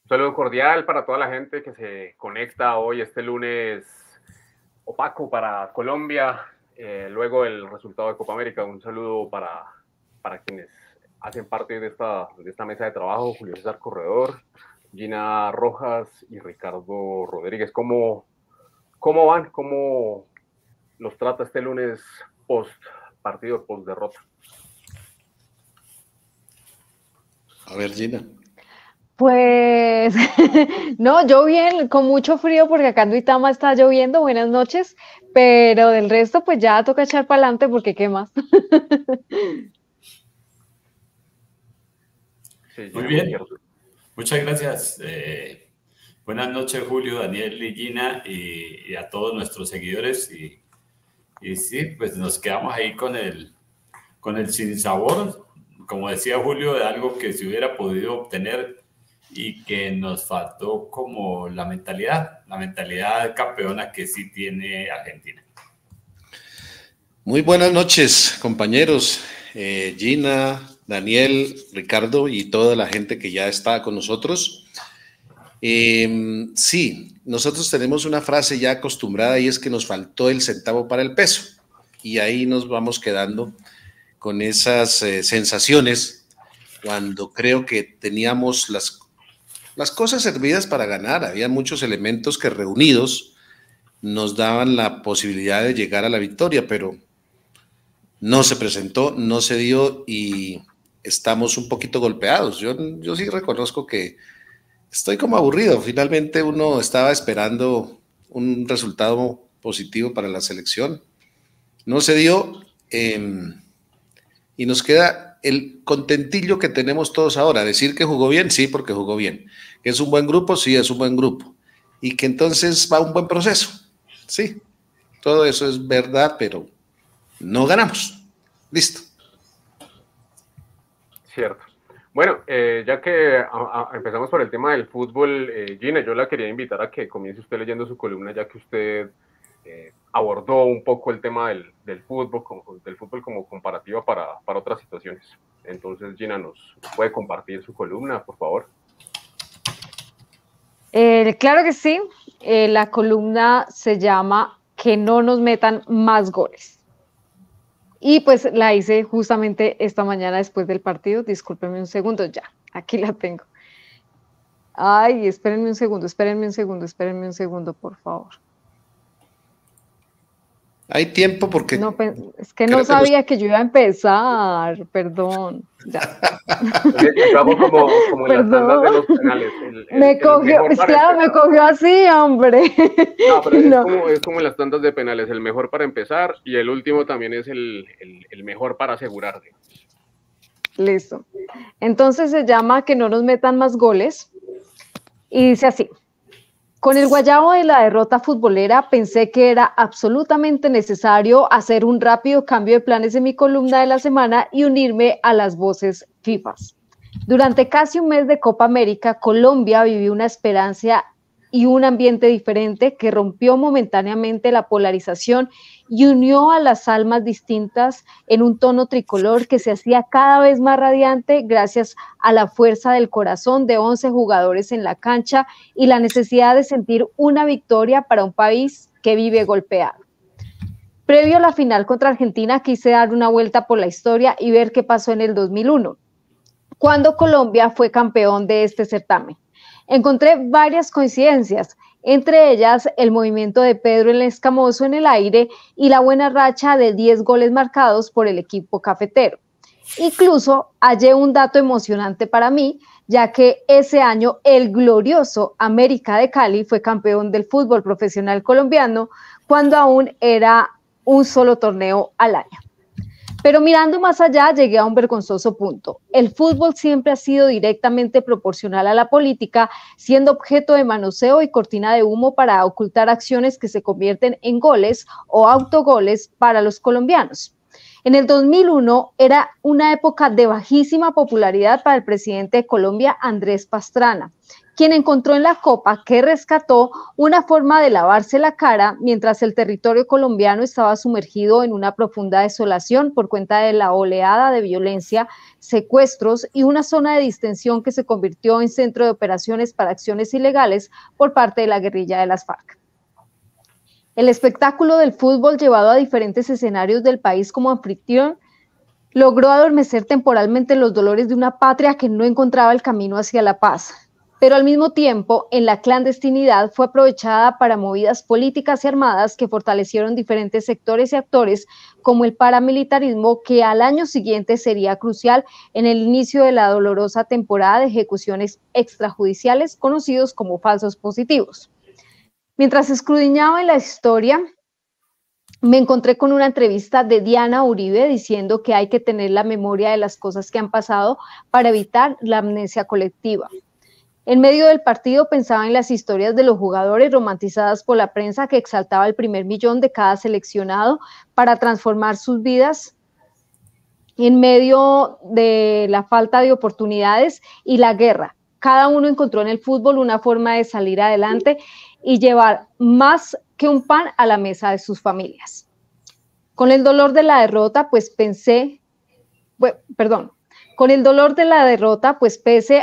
saludo cordial para toda la gente que se conecta hoy, este lunes opaco para Colombia, luego el resultado de Copa América. Un saludo para quienes hacen parte de esta mesa de trabajo, Julio César Corredor, Gina Rojas y Ricardo Rodríguez. ¿Cómo van? ¿Cómo los trata este lunes post partido, post derrota? A ver, Gina. Pues no, yo bien, con mucho frío porque acá en Duitama está lloviendo, buenas noches, pero del resto pues ya toca echar para adelante porque qué más. Sí, Muy Gina, bien, muchas gracias. Buenas noches, Julio, Daniel y Gina, y a todos nuestros seguidores. Y sí, pues nos quedamos ahí con el sinsabor, como decía Julio, de algo que se hubiera podido obtener y que nos faltó, como la mentalidad campeona que sí tiene Argentina. Muy buenas noches, compañeros, Gina, Daniel, Ricardo y toda la gente que ya está con nosotros. Sí, nosotros tenemos una frase ya acostumbrada y es que nos faltó el centavo para el peso, y ahí nos vamos quedando con esas sensaciones cuando creo que teníamos las cosas servidas para ganar. Había muchos elementos que reunidos nos daban la posibilidad de llegar a la victoria, pero no se presentó, no se dio y estamos un poquito golpeados. Yo sí reconozco que estoy como aburrido. Finalmente uno estaba esperando un resultado positivo para la selección. No se dio y nos queda el contentillo que tenemos todos ahora. Decir que jugó bien, sí, porque jugó bien. Que es un buen grupo, sí, es un buen grupo. Y que entonces va un buen proceso. Sí, todo eso es verdad, pero no ganamos. Listo. Cierto. Bueno, ya que empezamos por el tema del fútbol, Gina, yo la quería invitar a que comience usted leyendo su columna, ya que usted abordó un poco el tema del fútbol como comparativa para otras situaciones. Entonces, Gina, ¿nos puede compartir su columna, por favor? Claro que sí, la columna se llama Que no nos metan más goles. Y pues la hice justamente esta mañana después del partido. Discúlpenme un segundo, ya, aquí la tengo. Ay, espérenme un segundo, por favor. Hay tiempo porque... No, es que no sabía que yo iba a empezar, perdón. Ya. Como en las tandas de los penales. Me cogió, pues claro, me cogió así, hombre. No, pero es como en las tandas de penales, el mejor para empezar y el último también es el mejor para asegurarse. Listo. Entonces se llama Que no nos metan más goles y dice así. Con el guayabo de la derrota futbolera pensé que era absolutamente necesario hacer un rápido cambio de planes en mi columna de la semana y unirme a las voces FIFAs. Durante casi un mes de Copa América, Colombia vivió una esperanza y un ambiente diferente que rompió momentáneamente la polarización y unió a las almas distintas en un tono tricolor que se hacía cada vez más radiante gracias a la fuerza del corazón de 11 jugadores en la cancha y la necesidad de sentir una victoria para un país que vive golpeado. Previo a la final contra Argentina, quise dar una vuelta por la historia y ver qué pasó en el 2001, cuando Colombia fue campeón de este certamen. Encontré varias coincidencias, entre ellas el movimiento de Pedro el Escamoso en el aire y la buena racha de 10 goles marcados por el equipo cafetero. Incluso hallé un dato emocionante para mí, ya que ese año el glorioso América de Cali fue campeón del fútbol profesional colombiano cuando aún era un solo torneo al año. Pero mirando más allá, llegué a un vergonzoso punto. El fútbol siempre ha sido directamente proporcional a la política, siendo objeto de manoseo y cortina de humo para ocultar acciones que se convierten en goles o autogoles para los colombianos. En el 2001 era una época de bajísima popularidad para el presidente de Colombia, Andrés Pastrana, quien encontró en la copa que rescató una forma de lavarse la cara mientras el territorio colombiano estaba sumergido en una profunda desolación por cuenta de la oleada de violencia, secuestros y una zona de distensión que se convirtió en centro de operaciones para acciones ilegales por parte de la guerrilla de las FARC. El espectáculo del fútbol llevado a diferentes escenarios del país como anfitrión logró adormecer temporalmente los dolores de una patria que no encontraba el camino hacia la paz, pero al mismo tiempo, en la clandestinidad fue aprovechada para movidas políticas y armadas que fortalecieron diferentes sectores y actores, como el paramilitarismo, que al año siguiente sería crucial en el inicio de la dolorosa temporada de ejecuciones extrajudiciales conocidos como falsos positivos. Mientras escudriñaba en la historia, me encontré con una entrevista de Diana Uribe diciendo que hay que tener la memoria de las cosas que han pasado para evitar la amnesia colectiva. En medio del partido pensaba en las historias de los jugadores romantizadas por la prensa que exaltaba el primer millón de cada seleccionado para transformar sus vidas en medio de la falta de oportunidades y la guerra. Cada uno encontró en el fútbol una forma de salir adelante y llevar más que un pan a la mesa de sus familias. Con el dolor de la derrota, pues pese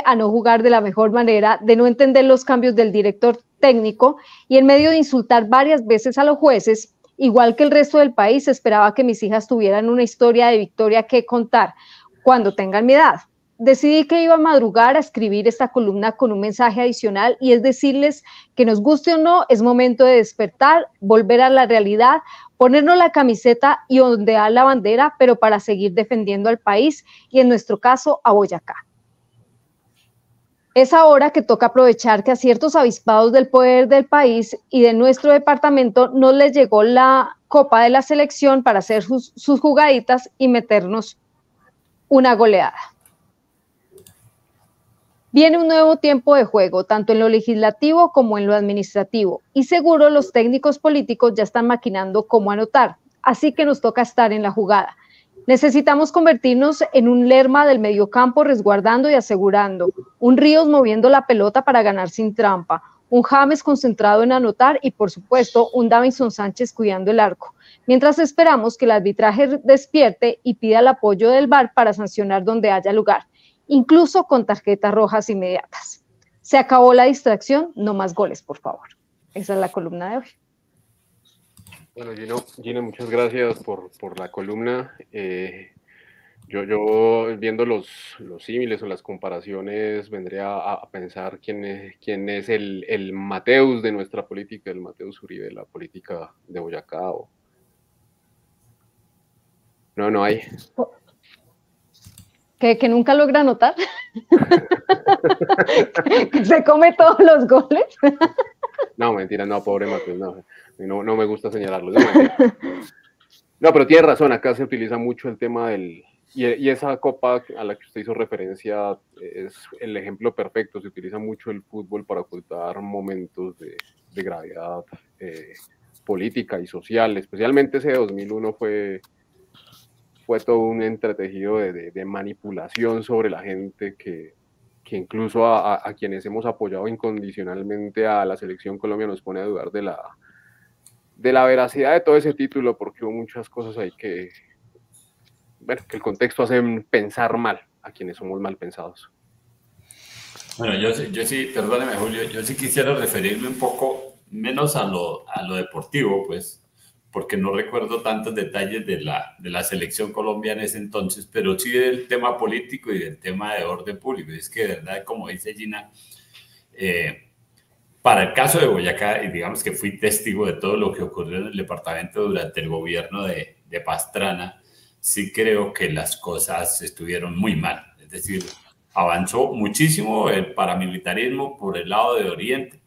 a no jugar de la mejor manera, de no entender los cambios del director técnico y en medio de insultar varias veces a los jueces, igual que el resto del país, esperaba que mis hijas tuvieran una historia de victoria que contar cuando tengan mi edad. Decidí que iba a madrugar a escribir esta columna con un mensaje adicional y es decirles que nos guste o no, es momento de despertar, volver a la realidad, ponernos la camiseta y ondear la bandera, pero para seguir defendiendo al país y en nuestro caso a Boyacá. Es ahora que toca aprovechar que a ciertos avispados del poder del país y de nuestro departamento no les llegó la copa de la selección para hacer sus jugaditas y meternos una goleada. Viene un nuevo tiempo de juego, tanto en lo legislativo como en lo administrativo, y seguro los técnicos políticos ya están maquinando cómo anotar, así que nos toca estar en la jugada. Necesitamos convertirnos en un Lerma del mediocampo resguardando y asegurando, un Ríos moviendo la pelota para ganar sin trampa, un James concentrado en anotar y, por supuesto, un Davinson Sánchez cuidando el arco, mientras esperamos que el arbitraje despierte y pida el apoyo del VAR para sancionar donde haya lugar, incluso con tarjetas rojas inmediatas. Se acabó la distracción, no más goles, por favor. Esa es la columna de hoy. Bueno, Gina, muchas gracias por la columna. Yo viendo los símiles o las comparaciones, vendría a pensar quién es el Mateus de nuestra política, el Mateus Uribe de la política de Boyacá. No hay. Que nunca logra anotar, que se come todos los goles. No, mentira, no, pobre Mateus, no me gusta señalarlo. No, pero tiene razón, acá se utiliza mucho el tema y esa copa a la que usted hizo referencia es el ejemplo perfecto, se utiliza mucho el fútbol para ocultar momentos de gravedad política y social, especialmente ese 2001 fue todo un entretejido de manipulación sobre la gente que incluso a quienes hemos apoyado incondicionalmente a la selección Colombia nos pone a dudar de la veracidad de todo ese título, porque hubo muchas cosas ahí que el contexto hace pensar mal a quienes somos mal pensados. Bueno, yo sí, perdóneme Julio, yo sí quisiera referirme un poco menos a lo deportivo, pues, porque no recuerdo tantos detalles de la selección Colombia en ese entonces, pero sí del tema político y del tema de orden público. Y es que de verdad, como dice Gina, para el caso de Boyacá, y digamos que fui testigo de todo lo que ocurrió en el departamento durante el gobierno de Pastrana, sí creo que las cosas estuvieron muy mal. Es decir, avanzó muchísimo el paramilitarismo por el lado de Oriente,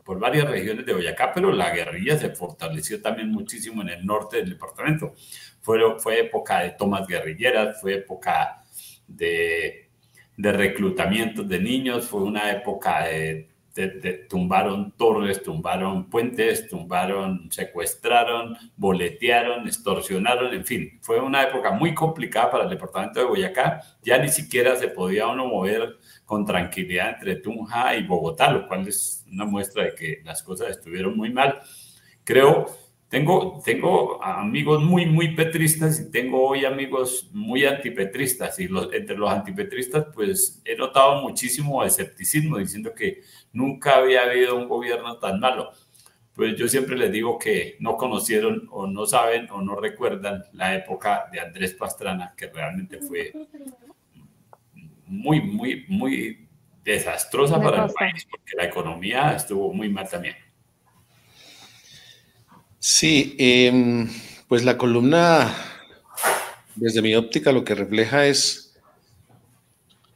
por varias regiones de Boyacá, pero la guerrilla se fortaleció también muchísimo en el norte del departamento. Fue época de tomas guerrilleras, fue época de reclutamiento de niños, fue una época de tumbaron torres, tumbaron puentes, secuestraron, boletearon, extorsionaron, en fin, fue una época muy complicada para el departamento de Boyacá. Ya ni siquiera se podía uno mover con tranquilidad entre Tunja y Bogotá, lo cual es una muestra de que las cosas estuvieron muy mal. Creo, tengo amigos muy petristas y tengo hoy amigos muy antipetristas, y entre los antipetristas pues he notado muchísimo escepticismo, diciendo que nunca había habido un gobierno tan malo. Pues yo siempre les digo que no conocieron o no saben o no recuerdan la época de Andrés Pastrana, que realmente fue muy desastrosa para el país, porque la economía estuvo muy mal también. Sí, pues la columna, desde mi óptica, lo que refleja es,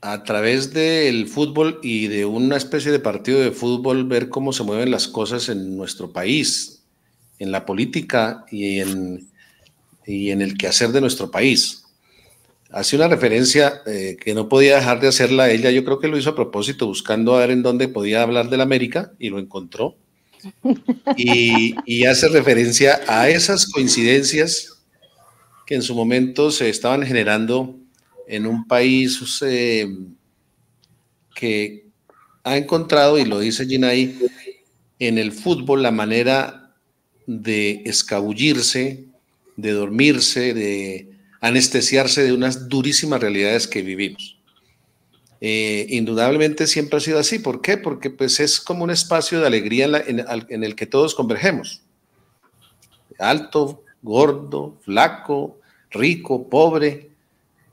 a través del fútbol y de una especie de partido de fútbol, ver cómo se mueven las cosas en nuestro país, en la política y en el quehacer de nuestro país. Hace una referencia que no podía dejar de hacerla ella, yo creo que lo hizo a propósito, buscando a ver en dónde podía hablar del América, y lo encontró. Y hace referencia a esas coincidencias que en su momento se estaban generando en un país que ha encontrado, y lo dice Gina ahí, en el fútbol la manera de escabullirse, de dormirse, de anestesiarse de unas durísimas realidades que vivimos. Indudablemente siempre ha sido así. ¿Por qué? Porque pues es como un espacio de alegría en el que todos convergemos. Alto, gordo, flaco, rico, pobre,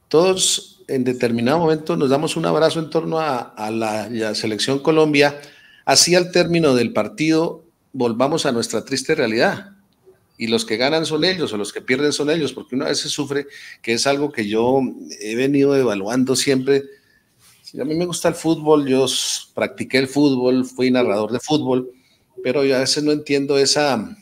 todos en determinado momento nos damos un abrazo en torno a la selección Colombia. Así, al término del partido, volvamos a nuestra triste realidad. Y los que ganan son ellos, o los que pierden son ellos, porque una vez se sufre, que es algo que yo he venido evaluando siempre. A mí me gusta el fútbol, yo practiqué el fútbol, fui narrador de fútbol, pero yo a veces no entiendo esa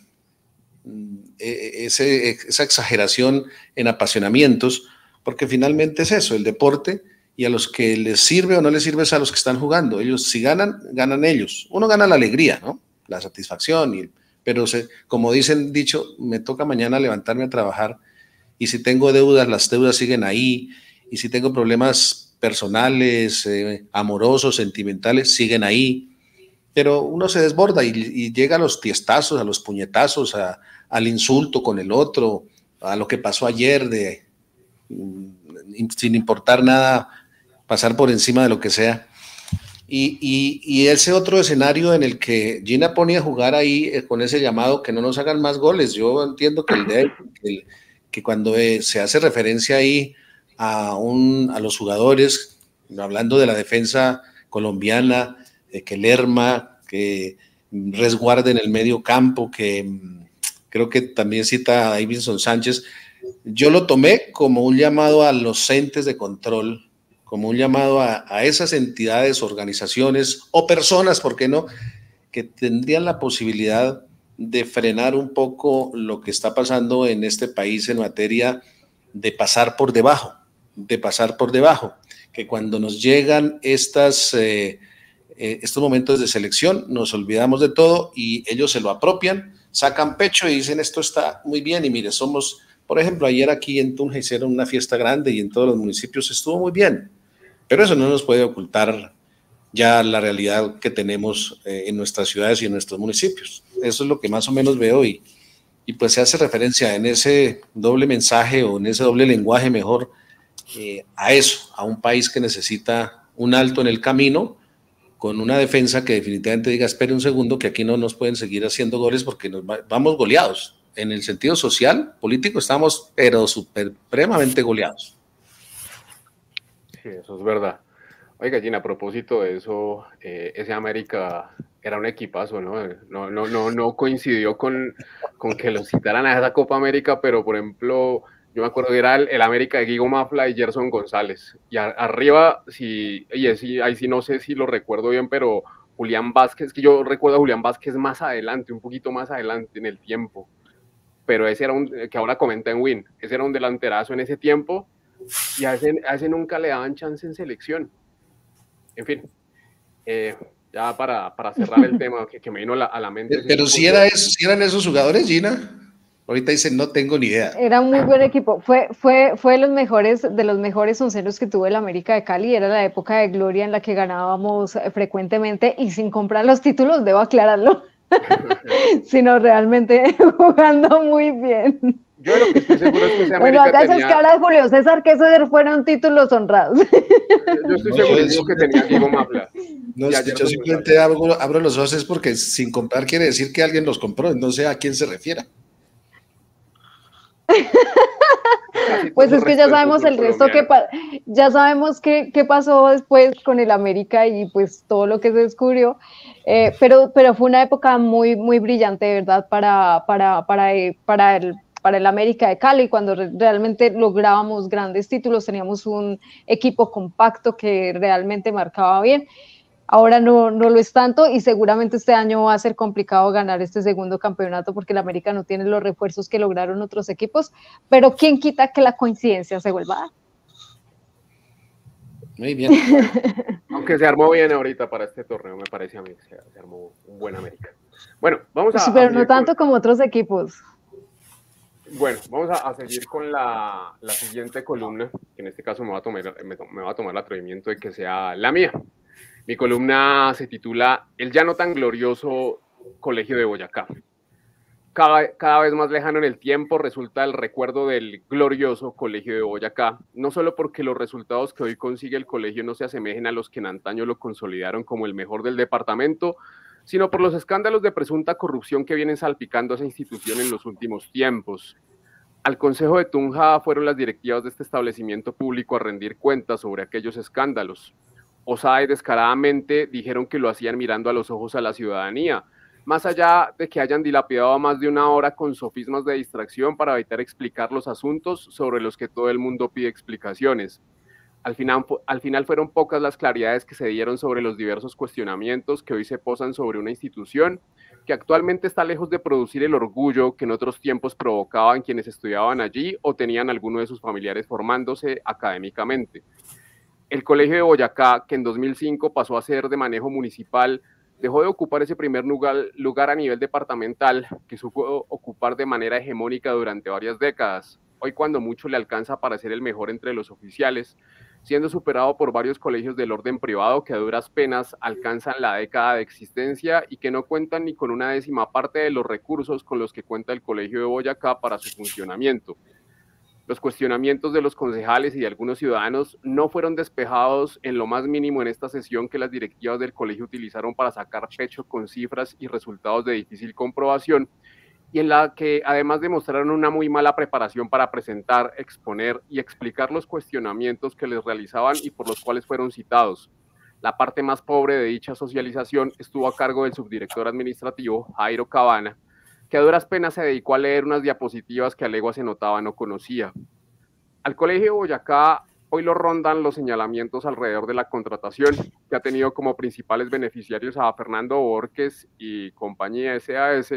exageración en apasionamientos, porque finalmente es eso, el deporte, y a los que les sirve o no les sirve es a los que están jugando. Ellos, si ganan, ganan ellos. Uno gana la alegría, ¿no? La satisfacción, pero como dicen dicho, me toca mañana levantarme a trabajar, y si tengo deudas, las deudas siguen ahí, y si tengo problemas personales, amorosos, sentimentales, siguen ahí, pero uno se desborda y llega a los tiestazos, a los puñetazos, al insulto con el otro, a lo que pasó ayer, sin importar nada, pasar por encima de lo que sea. Y ese otro escenario en el que Gina ponía a jugar ahí con ese llamado, que no nos hagan más goles. Yo entiendo que cuando se hace referencia ahí a los jugadores, hablando de la defensa colombiana, que Lerma, que resguarden el medio campo, que creo que también cita a Davinson Sánchez, yo lo tomé como un llamado a los entes de control, como un llamado a esas entidades, organizaciones o personas, ¿por qué no?, que tendrían la posibilidad de frenar un poco lo que está pasando en este país en materia de pasar por debajo, que cuando nos llegan estos momentos de selección nos olvidamos de todo y ellos se lo apropian, sacan pecho y dicen esto está muy bien. Y mire, por ejemplo, ayer aquí en Tunja hicieron una fiesta grande y en todos los municipios estuvo muy bien, pero eso no nos puede ocultar ya la realidad que tenemos en nuestras ciudades y en nuestros municipios. Eso es lo que más o menos veo y pues se hace referencia en ese doble mensaje o en ese doble lenguaje mejor a eso, a un país que necesita un alto en el camino con una defensa que definitivamente diga espere un segundo que aquí no nos pueden seguir haciendo goles porque vamos goleados. En el sentido social, político, estamos pero supremamente goleados. Sí, eso es verdad. Oiga, Gina, a propósito de eso, ese América era un equipazo, ¿no? No coincidió con que lo citaran a esa Copa América, pero por ejemplo, yo me acuerdo que era el América de Guigo Mafla y Gerson González. Y arriba, ahí sí no sé si lo recuerdo bien, pero Julián Vázquez, que yo recuerdo a Julián Vázquez más adelante, un poquito más adelante en el tiempo. Pero ese era que ahora comenta en Win, ese era un delanterazo en ese tiempo y a ese nunca le daban chance en selección. En fin, ya para cerrar el tema que me vino a la mente. Pero si era eso, si eran esos jugadores, Gina. Ahorita dicen, no tengo ni idea. Era un muy buen equipo. Fue de los mejores onceros que tuvo el América de Cali. Era la época de gloria en la que ganábamos frecuentemente y sin comprar los títulos, debo aclararlo, sino realmente jugando muy bien. Yo lo que estoy seguro es que ese América bueno, acá tenía... esas que habla de Julio César, que esos fueron títulos honrados. Yo estoy seguro que tenía Diego Mafla. No, yo simplemente abro los ojos es porque sin comprar quiere decir que alguien los compró, no sé a quién se refiera. Pues es que ya sabemos el resto ya sabemos qué pasó después con el América y pues todo lo que se descubrió, pero fue una época muy, muy brillante, de verdad, para el América de Cali, cuando realmente lográbamos grandes títulos, teníamos un equipo compacto que realmente marcaba bien. Ahora no lo es tanto y seguramente este año va a ser complicado ganar este segundo campeonato porque el América no tiene los refuerzos que lograron otros equipos, pero ¿quién quita que la coincidencia se vuelva a dar? Muy bien. Aunque se armó bien ahorita para este torneo, me parece a mí, se armó un buen América. Bueno, vamos a... Sí, pero no tanto como otros equipos. Bueno, vamos a seguir con la siguiente columna, que en este caso me va a tomar el atrevimiento de que sea la mía. Mi columna se titula El ya no tan glorioso Colegio de Boyacá. Cada vez más lejano en el tiempo resulta el recuerdo del glorioso Colegio de Boyacá, no solo porque los resultados que hoy consigue el colegio no se asemejen a los que en antaño lo consolidaron como el mejor del departamento, sino por los escándalos de presunta corrupción que vienen salpicando a esa institución en los últimos tiempos. Al Consejo de Tunja fueron las directivas de este establecimiento público a rendir cuentas sobre aquellos escándalos. Osada y descaradamente dijeron que lo hacían mirando a los ojos a la ciudadanía, más allá de que hayan dilapidado más de una hora con sofismas de distracción para evitar explicar los asuntos sobre los que todo el mundo pide explicaciones. Al final fueron pocas las claridades que se dieron sobre los diversos cuestionamientos que hoy se posan sobre una institución que actualmente está lejos de producir el orgullo que en otros tiempos provocaban quienes estudiaban allí o tenían alguno de sus familiares formándose académicamente. El Colegio de Boyacá, que en 2005 pasó a ser de manejo municipal, dejó de ocupar ese primer lugar a nivel departamental que supo ocupar de manera hegemónica durante varias décadas. Hoy cuando mucho le alcanza para ser el mejor entre los oficiales, siendo superado por varios colegios del orden privado que a duras penas alcanzan la década de existencia y que no cuentan ni con una décima parte de los recursos con los que cuenta el Colegio de Boyacá para su funcionamiento. Los cuestionamientos de los concejales y de algunos ciudadanos no fueron despejados en lo más mínimo en esta sesión que las directivas del colegio utilizaron para sacar pecho con cifras y resultados de difícil comprobación, y en la que además demostraron una muy mala preparación para presentar, exponer y explicar los cuestionamientos que les realizaban y por los cuales fueron citados. La parte más pobre de dicha socialización estuvo a cargo del subdirector administrativo, Jairo Cabana, que a duras penas se dedicó a leer unas diapositivas que a legua se notaba no conocía. Al Colegio de Boyacá hoy lo rondan los señalamientos alrededor de la contratación, que ha tenido como principales beneficiarios a Fernando Borges y compañía SAS,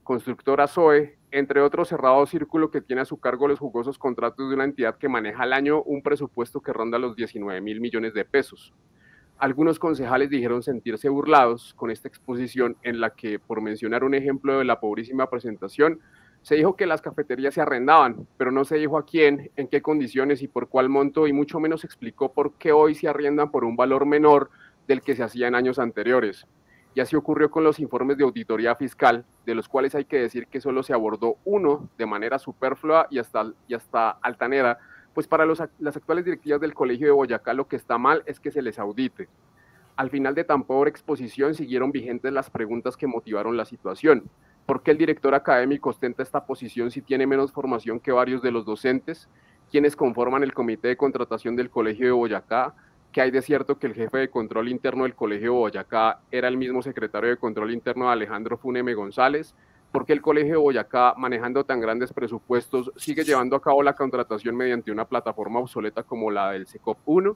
constructora Zoe, entre otros cerrado círculo que tiene a su cargo los jugosos contratos de una entidad que maneja al año un presupuesto que ronda los 19.000 millones de pesos. Algunos concejales dijeron sentirse burlados con esta exposición en la que, por mencionar un ejemplo de la pobrísima presentación, se dijo que las cafeterías se arrendaban, pero no se dijo a quién, en qué condiciones y por cuál monto, y mucho menos explicó por qué hoy se arriendan por un valor menor del que se hacía en años anteriores. Y así ocurrió con los informes de auditoría fiscal, de los cuales hay que decir que solo se abordó uno de manera superflua y hasta altanera, pues para las actuales directivas del Colegio de Boyacá lo que está mal es que se les audite. Al final de tan pobre exposición siguieron vigentes las preguntas que motivaron la situación. ¿Por qué el director académico ostenta esta posición si tiene menos formación que varios de los docentes? ¿Quiénes conforman el comité de contratación del Colegio de Boyacá? ¿Qué hay de cierto que el jefe de control interno del Colegio de Boyacá era el mismo secretario de control interno de Alejandro Funeme González? ¿Por qué el Colegio de Boyacá, manejando tan grandes presupuestos, sigue llevando a cabo la contratación mediante una plataforma obsoleta como la del SECOP 1?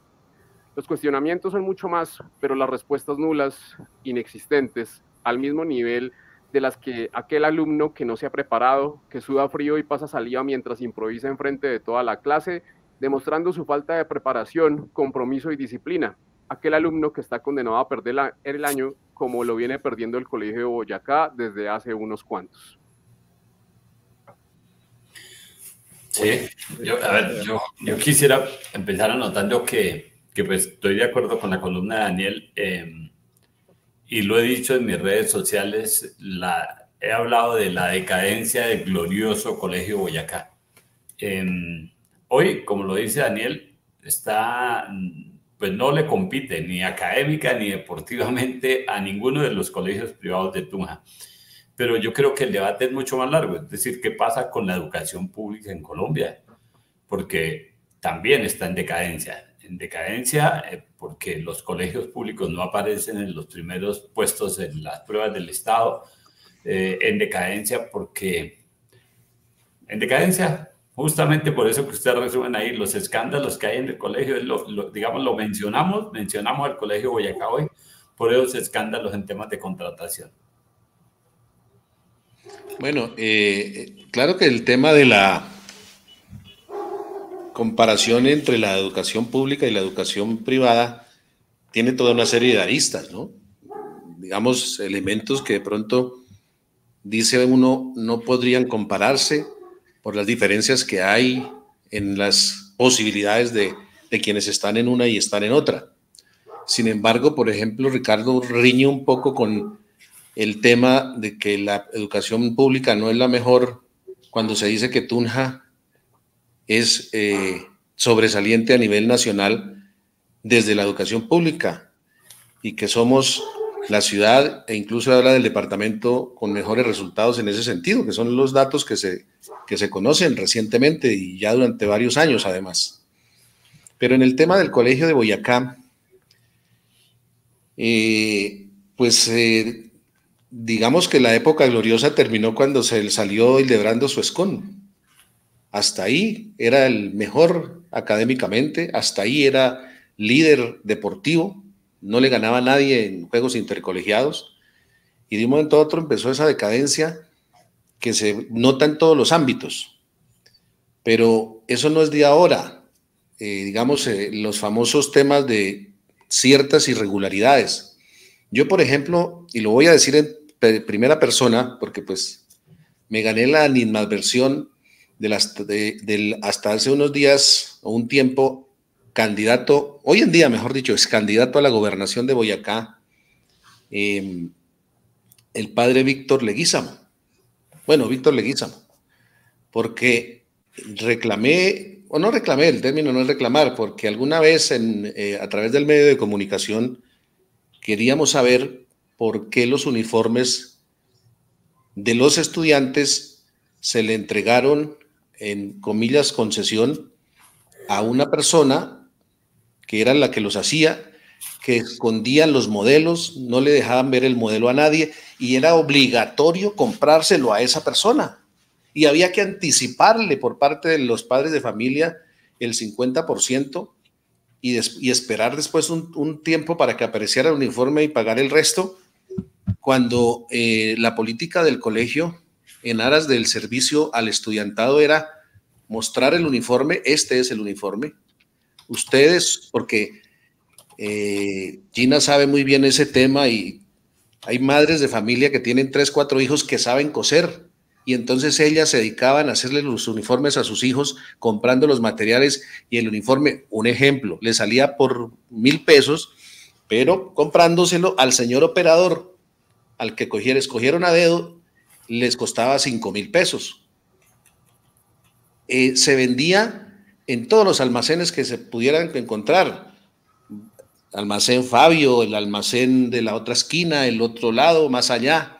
Los cuestionamientos son mucho más, pero las respuestas nulas, inexistentes, al mismo nivel de las que aquel alumno que no se ha preparado, que suda frío y pasa saliva mientras improvisa enfrente de toda la clase, demostrando su falta de preparación, compromiso y disciplina. aquel alumno que está condenado a perder el año como lo viene perdiendo el Colegio de Boyacá desde hace unos cuantos. Sí, yo quisiera empezar anotando que pues estoy de acuerdo con la columna de Daniel, y lo he dicho en mis redes sociales, he hablado de la decadencia del glorioso Colegio Boyacá. Hoy, como lo dice Daniel, pues no le compite ni académica ni deportivamente a ninguno de los colegios privados de Tunja. Pero yo creo que el debate es mucho más largo, es decir, ¿qué pasa con la educación pública en Colombia? Porque también está en decadencia porque los colegios públicos no aparecen en los primeros puestos en las pruebas del Estado, en decadencia justamente por eso que ustedes resumen ahí, los escándalos que hay en el colegio, digamos, lo mencionamos al Colegio Boyacá hoy, por esos escándalos en temas de contratación. Bueno, claro que el tema de la comparación entre la educación pública y la educación privada tiene toda una serie de aristas, ¿no? Digamos, elementos que de pronto dice uno no podrían compararse por las diferencias que hay en las posibilidades de quienes están en una y están en otra. Sin embargo, por ejemplo, Ricardo riñe un poco con el tema de que la educación pública no es la mejor cuando se dice que Tunja es sobresaliente a nivel nacional desde la educación pública y que somos la ciudad e incluso habla del departamento con mejores resultados en ese sentido, que son los datos que se conocen recientemente y ya durante varios años además. Pero en el tema del Colegio de Boyacá, digamos que la época gloriosa terminó cuando se salió Hildebrando Suescón. Hasta ahí era el mejor académicamente, hasta ahí era líder deportivo, no le ganaba a nadie en juegos intercolegiados, y de un momento a otro empezó esa decadencia que se nota en todos los ámbitos. Pero eso no es de ahora, digamos, los famosos temas de ciertas irregularidades. Yo, por ejemplo, y lo voy a decir en primera persona, porque pues me gané la animadversión del hasta hace unos días o un tiempo candidato, hoy en día mejor dicho, es candidato a la gobernación de Boyacá, el padre Víctor Leguízamo. Bueno, Víctor Leguízamo, porque reclamé, o no reclamé, el término no es reclamar, porque alguna vez a través del medio de comunicación queríamos saber por qué los uniformes de los estudiantes se le entregaron, en comillas, concesión a una persona que era la que los hacía, que escondían los modelos, no le dejaban ver el modelo a nadie y era obligatorio comprárselo a esa persona. Y había que anticiparle por parte de los padres de familia el 50% y esperar después un tiempo para que apareciera el uniforme y pagar el resto, cuando la política del colegio en aras del servicio al estudiantado era mostrar el uniforme, este es el uniforme. Ustedes, porque Gina sabe muy bien ese tema y hay madres de familia que tienen 3, 4 hijos que saben coser y entonces ellas se dedicaban a hacerle los uniformes a sus hijos comprando los materiales y el uniforme, un ejemplo, le salía por 1,000 pesos, pero comprándoselo al señor operador, al que escogieron a dedo, les costaba 5,000 pesos. Se vendía en todos los almacenes que se pudieran encontrar. Almacén Fabio, el almacén de la otra esquina, el otro lado, más allá.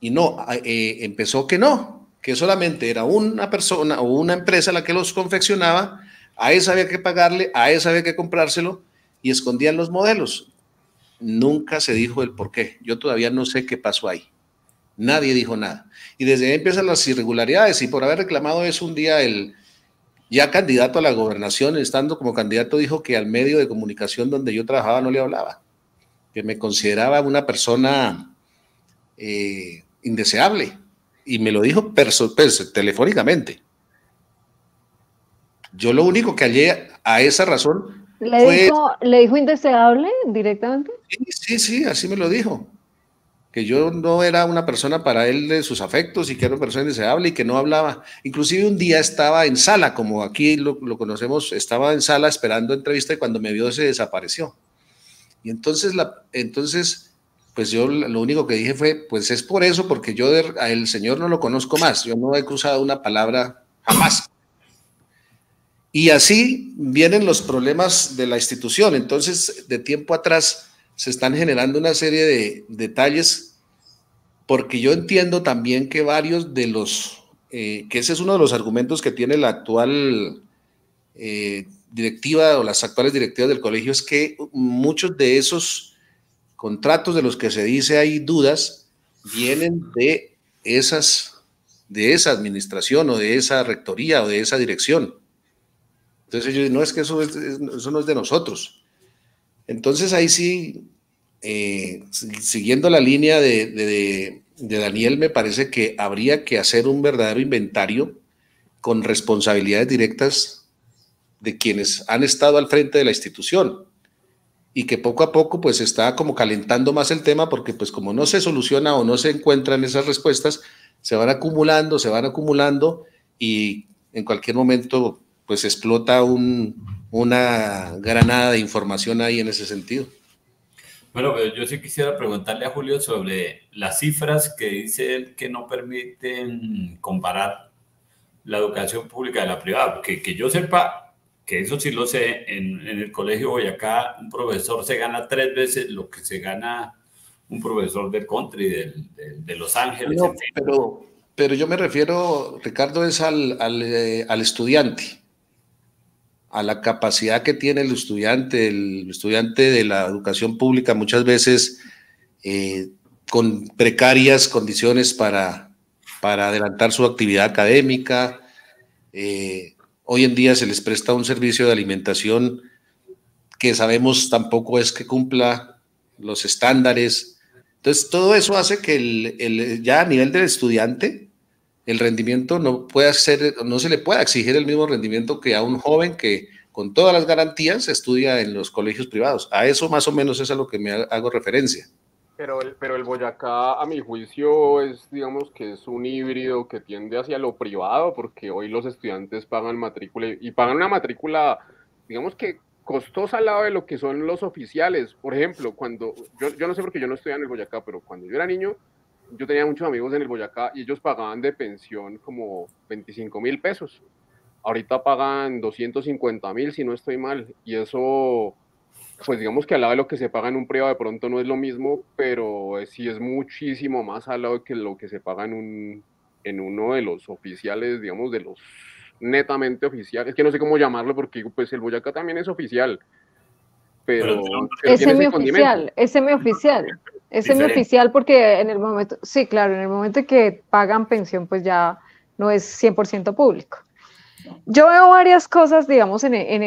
Y no, empezó que solamente era una persona o una empresa la que los confeccionaba, a esa había que pagarle, a esa había que comprárselo y escondían los modelos. Nunca se dijo el por qué. Yo todavía no sé qué pasó ahí. Nadie dijo nada. Y desde ahí empiezan las irregularidades y por haber reclamado eso un día el ya candidato a la gobernación, estando como candidato, dijo que al medio de comunicación donde yo trabajaba no le hablaba, que me consideraba una persona indeseable y me lo dijo telefónicamente. Yo lo único que hallé a esa razón ¿Le dijo indeseable directamente? Sí, así me lo dijo. Que yo no era una persona para él de sus afectos y que era una persona indeseable y que no hablaba. Inclusive un día estaba en sala, como aquí lo conocemos, estaba en sala esperando entrevista y cuando me vio se desapareció. Y entonces, pues yo lo único que dije fue, pues es por eso, porque yo a el señor no lo conozco más, yo no he cruzado una palabra jamás. Y así vienen los problemas de la institución. Entonces, de tiempo atrás se están generando una serie de detalles, porque yo entiendo también que varios de que ese es uno de los argumentos que tiene la actual directiva o las actuales directivas del colegio, es que muchos de esos contratos de los que se dice hay dudas vienen de esa administración o de esa rectoría o de esa dirección. Entonces yo digo, no, es que eso no es de nosotros. Entonces ahí sí, siguiendo la línea de Daniel, me parece que habría que hacer un verdadero inventario con responsabilidades directas de quienes han estado al frente de la institución y que poco a poco pues está como calentando más el tema porque pues como no se soluciona o no se encuentran esas respuestas, se van acumulando y en cualquier momento pues explota una granada de información ahí en ese sentido. Bueno, yo sí quisiera preguntarle a Julio sobre las cifras que dice él que no permiten comparar la educación pública de la privada, porque que yo sepa, que eso sí lo sé, en el Colegio Boyacá un profesor se gana 3 veces lo que se gana un profesor del country, de Los Ángeles, No, en fin. pero yo me refiero, Ricardo, es al estudiante, a la capacidad que tiene el estudiante de la educación pública, muchas veces con precarias condiciones para adelantar su actividad académica. Hoy en día se les presta un servicio de alimentación que sabemos tampoco es que cumpla los estándares. Entonces, todo eso hace que ya a nivel del estudiante, el rendimiento no se le pueda exigir el mismo rendimiento que a un joven que con todas las garantías estudia en los colegios privados. A eso más o menos es a lo que me hago referencia. Pero el Boyacá, a mi juicio, digamos que es un híbrido que tiende hacia lo privado, porque hoy los estudiantes pagan matrícula y pagan una matrícula, digamos que costosa al lado de lo que son los oficiales. Por ejemplo, yo no sé porque yo no estudiaba en el Boyacá, pero cuando yo era niño, yo tenía muchos amigos en el Boyacá y ellos pagaban de pensión como 25.000 pesos. Ahorita pagan 250.000, si no estoy mal, y eso pues digamos que al lado de lo que se paga en un privado de pronto no es lo mismo, pero sí es muchísimo más al lado de que lo que se paga en uno de los oficiales, digamos, de los netamente oficiales. Es que no sé cómo llamarlo porque pues el Boyacá también es oficial, pero es tiene ese condimento. Es semioficial porque en el momento, sí, claro, en el momento que pagan pensión pues ya no es 100% público. Yo veo varias cosas, digamos, en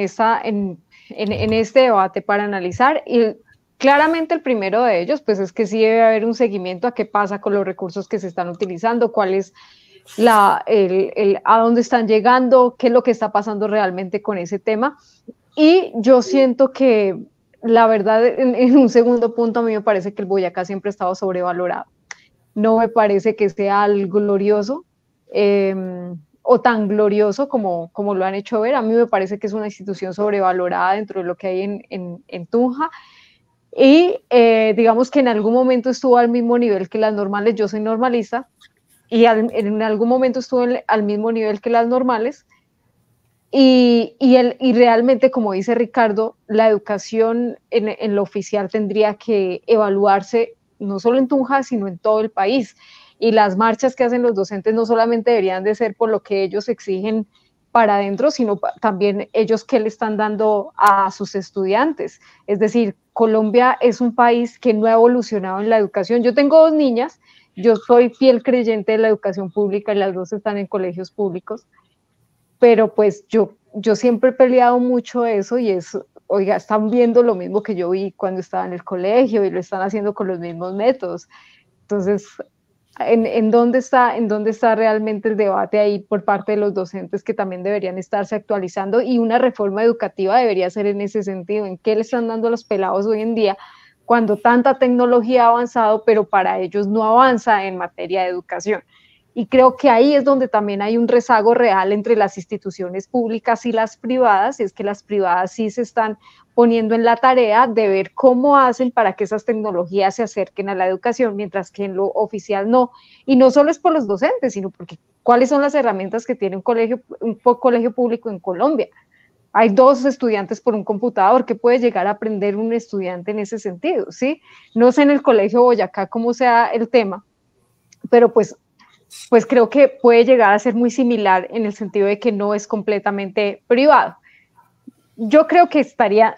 este debate para analizar y claramente el primero de ellos pues es que sí debe haber un seguimiento a qué pasa con los recursos que se están utilizando, cuál es a dónde están llegando, qué es lo que está pasando realmente con ese tema. Y yo siento que la verdad en un segundo punto a mí me parece que el Boyacá siempre ha estado sobrevalorado. No me parece que sea algo glorioso. O tan glorioso como lo han hecho ver. A mí me parece que es una institución sobrevalorada dentro de lo que hay en Tunja y digamos que en algún momento estuvo al mismo nivel que las normales. Yo soy normalista y en algún momento estuvo al mismo nivel que las normales y realmente, como dice Ricardo, la educación en lo oficial tendría que evaluarse no solo en Tunja, sino en todo el país. Y las marchas que hacen los docentes no solamente deberían de ser por lo que ellos exigen para adentro, sino también ellos qué le están dando a sus estudiantes. Es decir, Colombia es un país que no ha evolucionado en la educación. Yo tengo 2 niñas, yo soy fiel creyente de la educación pública y las 2 están en colegios públicos, pero pues yo siempre he peleado mucho eso y es, oiga, están viendo lo mismo que yo vi cuando estaba en el colegio y lo están haciendo con los mismos métodos. Entonces, ¿En dónde está realmente el debate ahí por parte de los docentes que también deberían estarse actualizando? Y una reforma educativa debería ser en ese sentido. ¿En qué le están dando a los pelados hoy en día cuando tanta tecnología ha avanzado, pero para ellos no avanza en materia de educación? Y creo que ahí es donde también hay un rezago real entre las instituciones públicas y las privadas, y es que las privadas sí se están poniendo en la tarea de ver cómo hacen para que esas tecnologías se acerquen a la educación, mientras que en lo oficial no. Y no solo es por los docentes, sino porque cuáles son las herramientas que tiene un colegio público en Colombia. Hay 2 estudiantes por un computador. ¿Qué puede llegar a aprender un estudiante en ese sentido? ¿Sí? No sé en el Colegio Boyacá cómo sea el tema, pero pues creo que puede llegar a ser muy similar en el sentido de que no es completamente privado. Yo creo que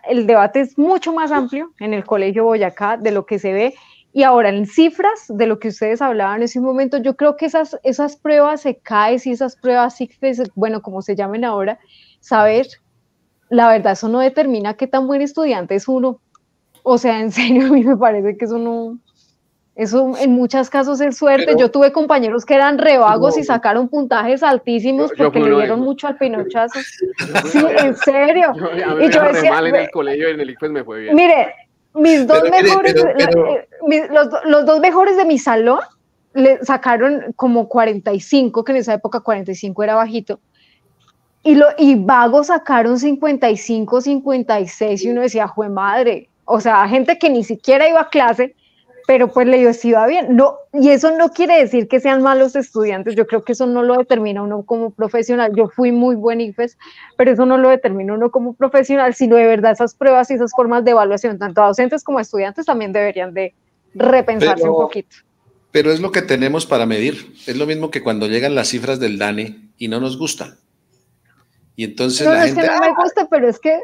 el debate es mucho más amplio en el Colegio Boyacá de lo que se ve, y ahora en cifras de lo que ustedes hablaban en ese momento, yo creo que esas pruebas CAES y esas pruebas ICFES, bueno, como se llamen ahora, saber, la verdad, eso no determina qué tan buen estudiante es uno. O sea, en serio, a mí me parece que eso no... Eso en muchos casos es suerte. Pero, yo tuve compañeros que eran revagos y sacaron puntajes altísimos porque le dieron mucho al pinochazo. Sí, en serio. A mí me yo fue decía, mal en el colegio y en el ICFES me fue bien. Mire, mis dos mejores, los 2 mejores de mi salón le sacaron como 45, que en esa época 45 era bajito. Y vagos sacaron 55, 56, y uno decía, jue madre. O sea, gente que ni siquiera iba a clase, pero pues les iba bien. No, y eso no quiere decir que sean malos estudiantes. Yo creo que eso no lo determina uno como profesional. Yo fui muy buen IFES, pero eso no lo determina uno como profesional, sino de verdad esas pruebas y esas formas de evaluación, tanto a docentes como a estudiantes, también deberían de repensarse un poquito. Pero es lo que tenemos para medir. Es lo mismo que cuando llegan las cifras del DANE y no nos gustan. Y entonces no, la gente... Es que no me gusta, pero es que...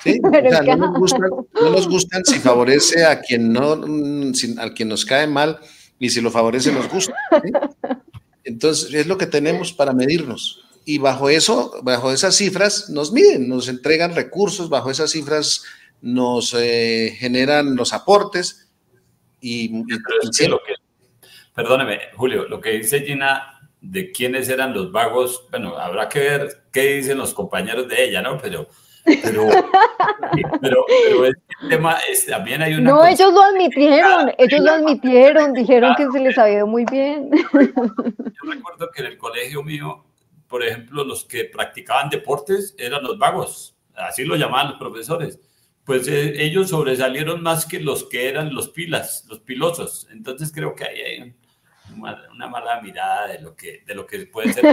Sí, pero o sea, no nos gustan si favorece a quien nos cae mal, y si lo favorece nos gusta. ¿Sí? Entonces es lo que tenemos para medirnos. Y bajo esas cifras nos miden, nos entregan recursos, bajo esas cifras nos generan los aportes. Perdóneme, Julio, lo que dice Gina de quiénes eran los vagos, bueno, habrá que ver qué dicen los compañeros de ella, ¿no? Pero el tema es, también hay una... No, ellos lo admitieron, dijeron que se les había ido muy bien. Yo recuerdo que en el colegio mío, por ejemplo, los que practicaban deportes eran los vagos, así lo llamaban los profesores. Pues ellos sobresalieron más que los que eran los pilosos. Entonces creo que ahí hay una mala mirada de lo que puede ser.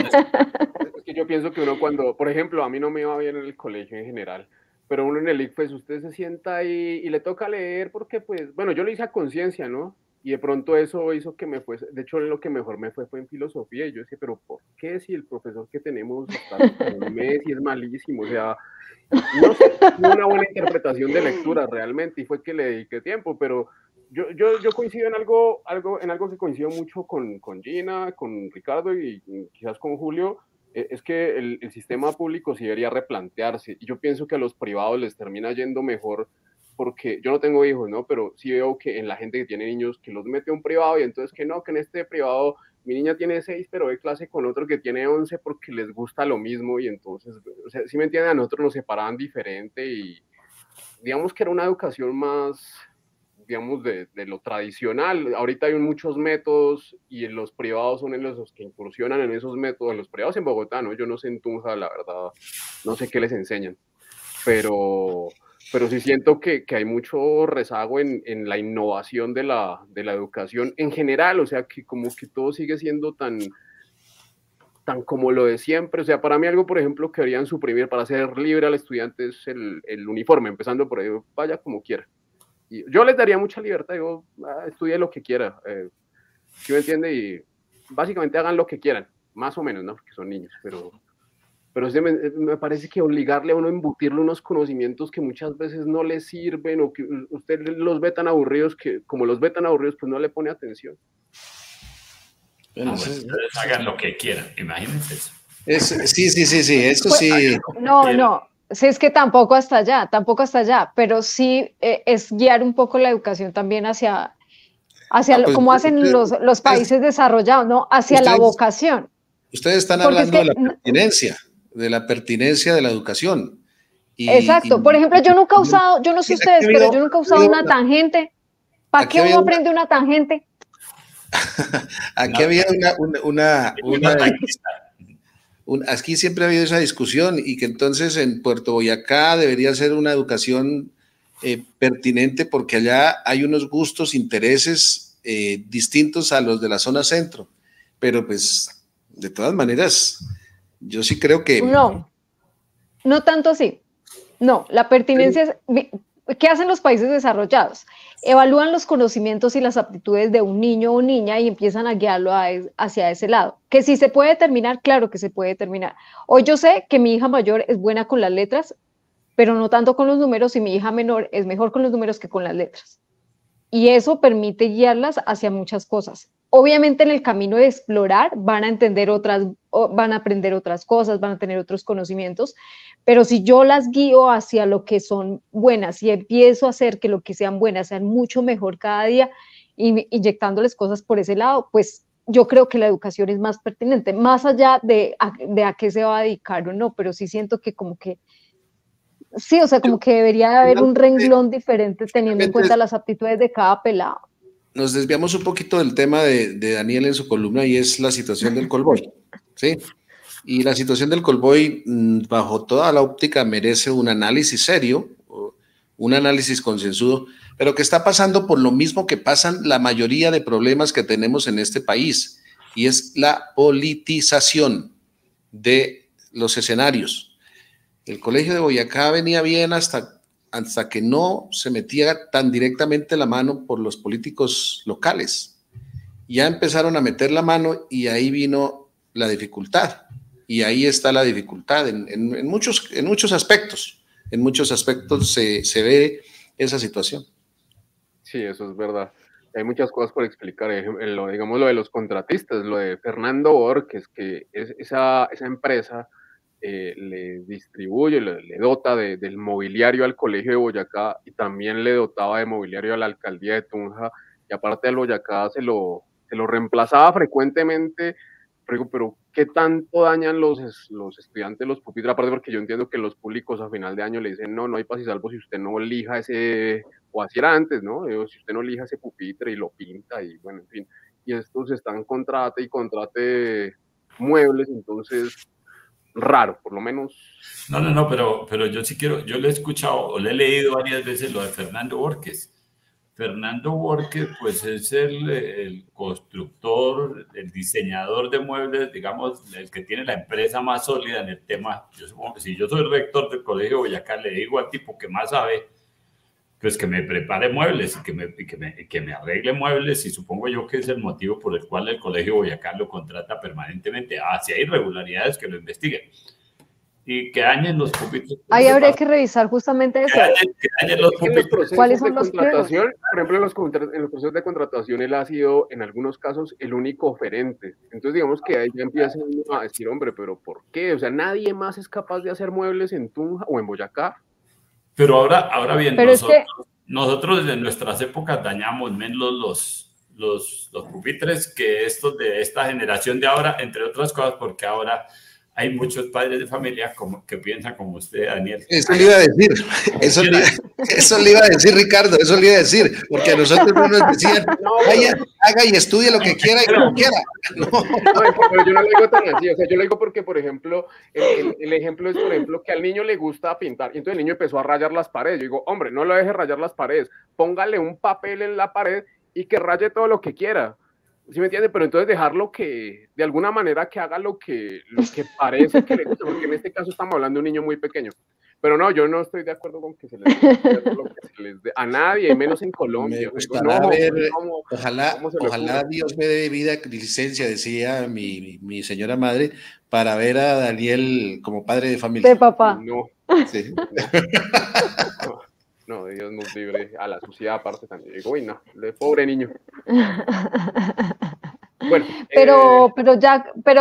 Es que yo pienso que uno cuando, por ejemplo, a mí no me iba bien en el colegio en general, pero uno en el ICFES, usted se sienta ahí y le toca leer porque, pues, bueno, yo lo hice a conciencia, ¿no? Y de pronto eso hizo que me fuese, de hecho lo que mejor me fue en filosofía, y yo decía, pero ¿por qué si el profesor que tenemos está un mes y es malísimo? O sea, no sé, una buena interpretación de lectura realmente, y fue que le dediqué tiempo, pero yo coincido en algo que coincido mucho con Gina, con Ricardo y quizás con Julio, es que el sistema público sí debería replantearse, y yo pienso que a los privados les termina yendo mejor, porque yo no tengo hijos, ¿no? Pero sí veo que en la gente que tiene niños, que los mete a un privado, y entonces que no, que en este privado mi niña tiene 6, pero ve clase con otro que tiene 11 porque les gusta lo mismo, y entonces, o sea, si me entienden, a nosotros nos separaban diferente, y digamos que era una educación más, digamos, de lo tradicional. Ahorita hay muchos métodos, y en los privados son en los que incursionan en esos métodos, los privados en Bogotá, ¿no? Yo no sé en Tunja, la verdad, no sé qué les enseñan, pero sí siento que hay mucho rezago en la innovación de la educación en general, o sea, que como que todo sigue siendo tan como lo de siempre. O sea, para mí algo, por ejemplo, que deberían suprimir para hacer libre al estudiante es el uniforme, empezando por ahí, vaya como quiera. Y yo les daría mucha libertad, digo, estudie lo que quiera, ¿sí me entiende? Y básicamente hagan lo que quieran, más o menos, ¿no? Porque son niños, pero me parece que obligarle a uno a embutirle unos conocimientos que muchas veces no le sirven, o que usted los ve tan aburridos, que como los ve tan aburridos, pues no le pone atención. Bueno, hagan lo que quieran, imagínense eso. Sí, eso sí. No, sí, es que tampoco hasta allá, pero sí es guiar un poco la educación también hacia Pues, como hacen los países desarrollados, ¿no? Hacia la vocación. Ustedes están hablando de la pertinencia de la educación. Exacto. Por ejemplo, yo nunca he usado, yo no sé ustedes, pero yo nunca he usado una tangente. ¿Para qué uno aprende una tangente? Aquí había aquí siempre ha habido esa discusión y que entonces en Puerto Boyacá debería ser una educación pertinente porque allá hay unos gustos, intereses distintos a los de la zona centro. Pero pues, de todas maneras, yo sí creo que... No tanto así. No, la pertinencia es... ¿Qué hacen los países desarrollados? Evalúan los conocimientos y las aptitudes de un niño o niña y empiezan a guiarlo hacia ese lado. Que si se puede determinar, claro que se puede determinar. Hoy yo sé que mi hija mayor es buena con las letras, pero no tanto con los números, y mi hija menor es mejor con los números que con las letras. Y eso permite guiarlas hacia muchas cosas. Obviamente en el camino de explorar van a aprender otras cosas, van a tener otros conocimientos, pero si yo las guío hacia lo que son buenas y empiezo a hacer que lo que sean buenas sean mucho mejor cada día, inyectándoles cosas por ese lado, pues yo creo que la educación es más pertinente, más allá de a qué se va a dedicar o no, pero sí siento que como que sí, o sea, como que debería haber un renglón diferente teniendo en cuenta las aptitudes de cada pelado. Nos desviamos un poquito del tema de Daniel en su columna y es la situación del Colboy, ¿sí? Y la situación del Colboy, bajo toda la óptica, merece un análisis serio, un análisis concienzudo, pero que está pasando por lo mismo que pasan la mayoría de problemas que tenemos en este país, y es la politización de los escenarios. El Colegio de Boyacá venía bien hasta que no se metía tan directamente la mano por los políticos locales. Ya empezaron a meter la mano y ahí vino la dificultad. Y ahí está la dificultad en muchos aspectos. En muchos aspectos se ve esa situación. Sí, eso es verdad. Hay muchas cosas por explicar. Digamos lo de los contratistas, lo de Fernando Borges, que es esa empresa le distribuye, le dota del mobiliario al Colegio de Boyacá y también le dotaba de mobiliario a la alcaldía de Tunja, y aparte del Boyacá se lo reemplazaba frecuentemente. Pero ¿qué tanto dañan los estudiantes los pupitres? Aparte, porque yo entiendo que los públicos a final de año le dicen no hay paz y salvo si usted no elija ese, o así era antes, ¿no? Si usted no elija ese pupitre y lo pinta y bueno, en fin. Y estos están contrate muebles, entonces raro, por lo menos. No, pero yo sí quiero, yo le he escuchado o le he leído varias veces lo de Fernando Borges. Fernando Borges, pues es el constructor, el diseñador de muebles, digamos, el que tiene la empresa más sólida en el tema. Yo supongo que si yo soy rector del Colegio de Boyacá, le digo al tipo que más sabe, pues que me prepare muebles y que me arregle muebles, y supongo yo que es el motivo por el cual el Colegio Boyacá lo contrata permanentemente. Si hay irregularidades, que lo investiguen. Y que dañen los pupitres. Ahí habría que revisar justamente eso. Que dañen los pupitres. ¿Cuáles son los contratación? Por ejemplo, en los procesos de contratación, él ha sido, en algunos casos, el único oferente. Entonces, digamos que ahí ya empiezan a decir, hombre, ¿pero por qué? O sea, nadie más es capaz de hacer muebles en Tunja o en Boyacá. Pero ahora bien, nosotros desde nuestras épocas dañamos menos los pupitres que estos de esta generación de ahora, entre otras cosas, porque ahora hay muchos padres de familia que piensan como usted, Daniel. Eso le iba a decir, eso le iba a decir, Ricardo, eso le iba a decir, porque a nosotros no nos decían, vaya, haga y estudie lo que quiera y como quiera. No, pero yo no lo digo tan así, o sea, yo lo digo porque, por ejemplo, el ejemplo es, por ejemplo, que al niño le gusta pintar, y entonces el niño empezó a rayar las paredes. Yo digo, hombre, no lo deje rayar las paredes, póngale un papel en la pared y que raye todo lo que quiera. ¿Sí me entiende? Pero entonces dejarlo que, de alguna manera, que haga lo que parece que le gusta, porque en este caso estamos hablando de un niño muy pequeño. Pero no, yo no estoy de acuerdo con que se les dé a nadie, menos en Colombia. Me gustaría ver, ojalá Dios me dé vida y licencia, decía mi señora madre, para ver a Daniel como padre de familia. De papá. No. Sí. No, Dios nos libre, a la sociedad aparte también. Digo, uy, no, de pobre niño. Bueno, Pero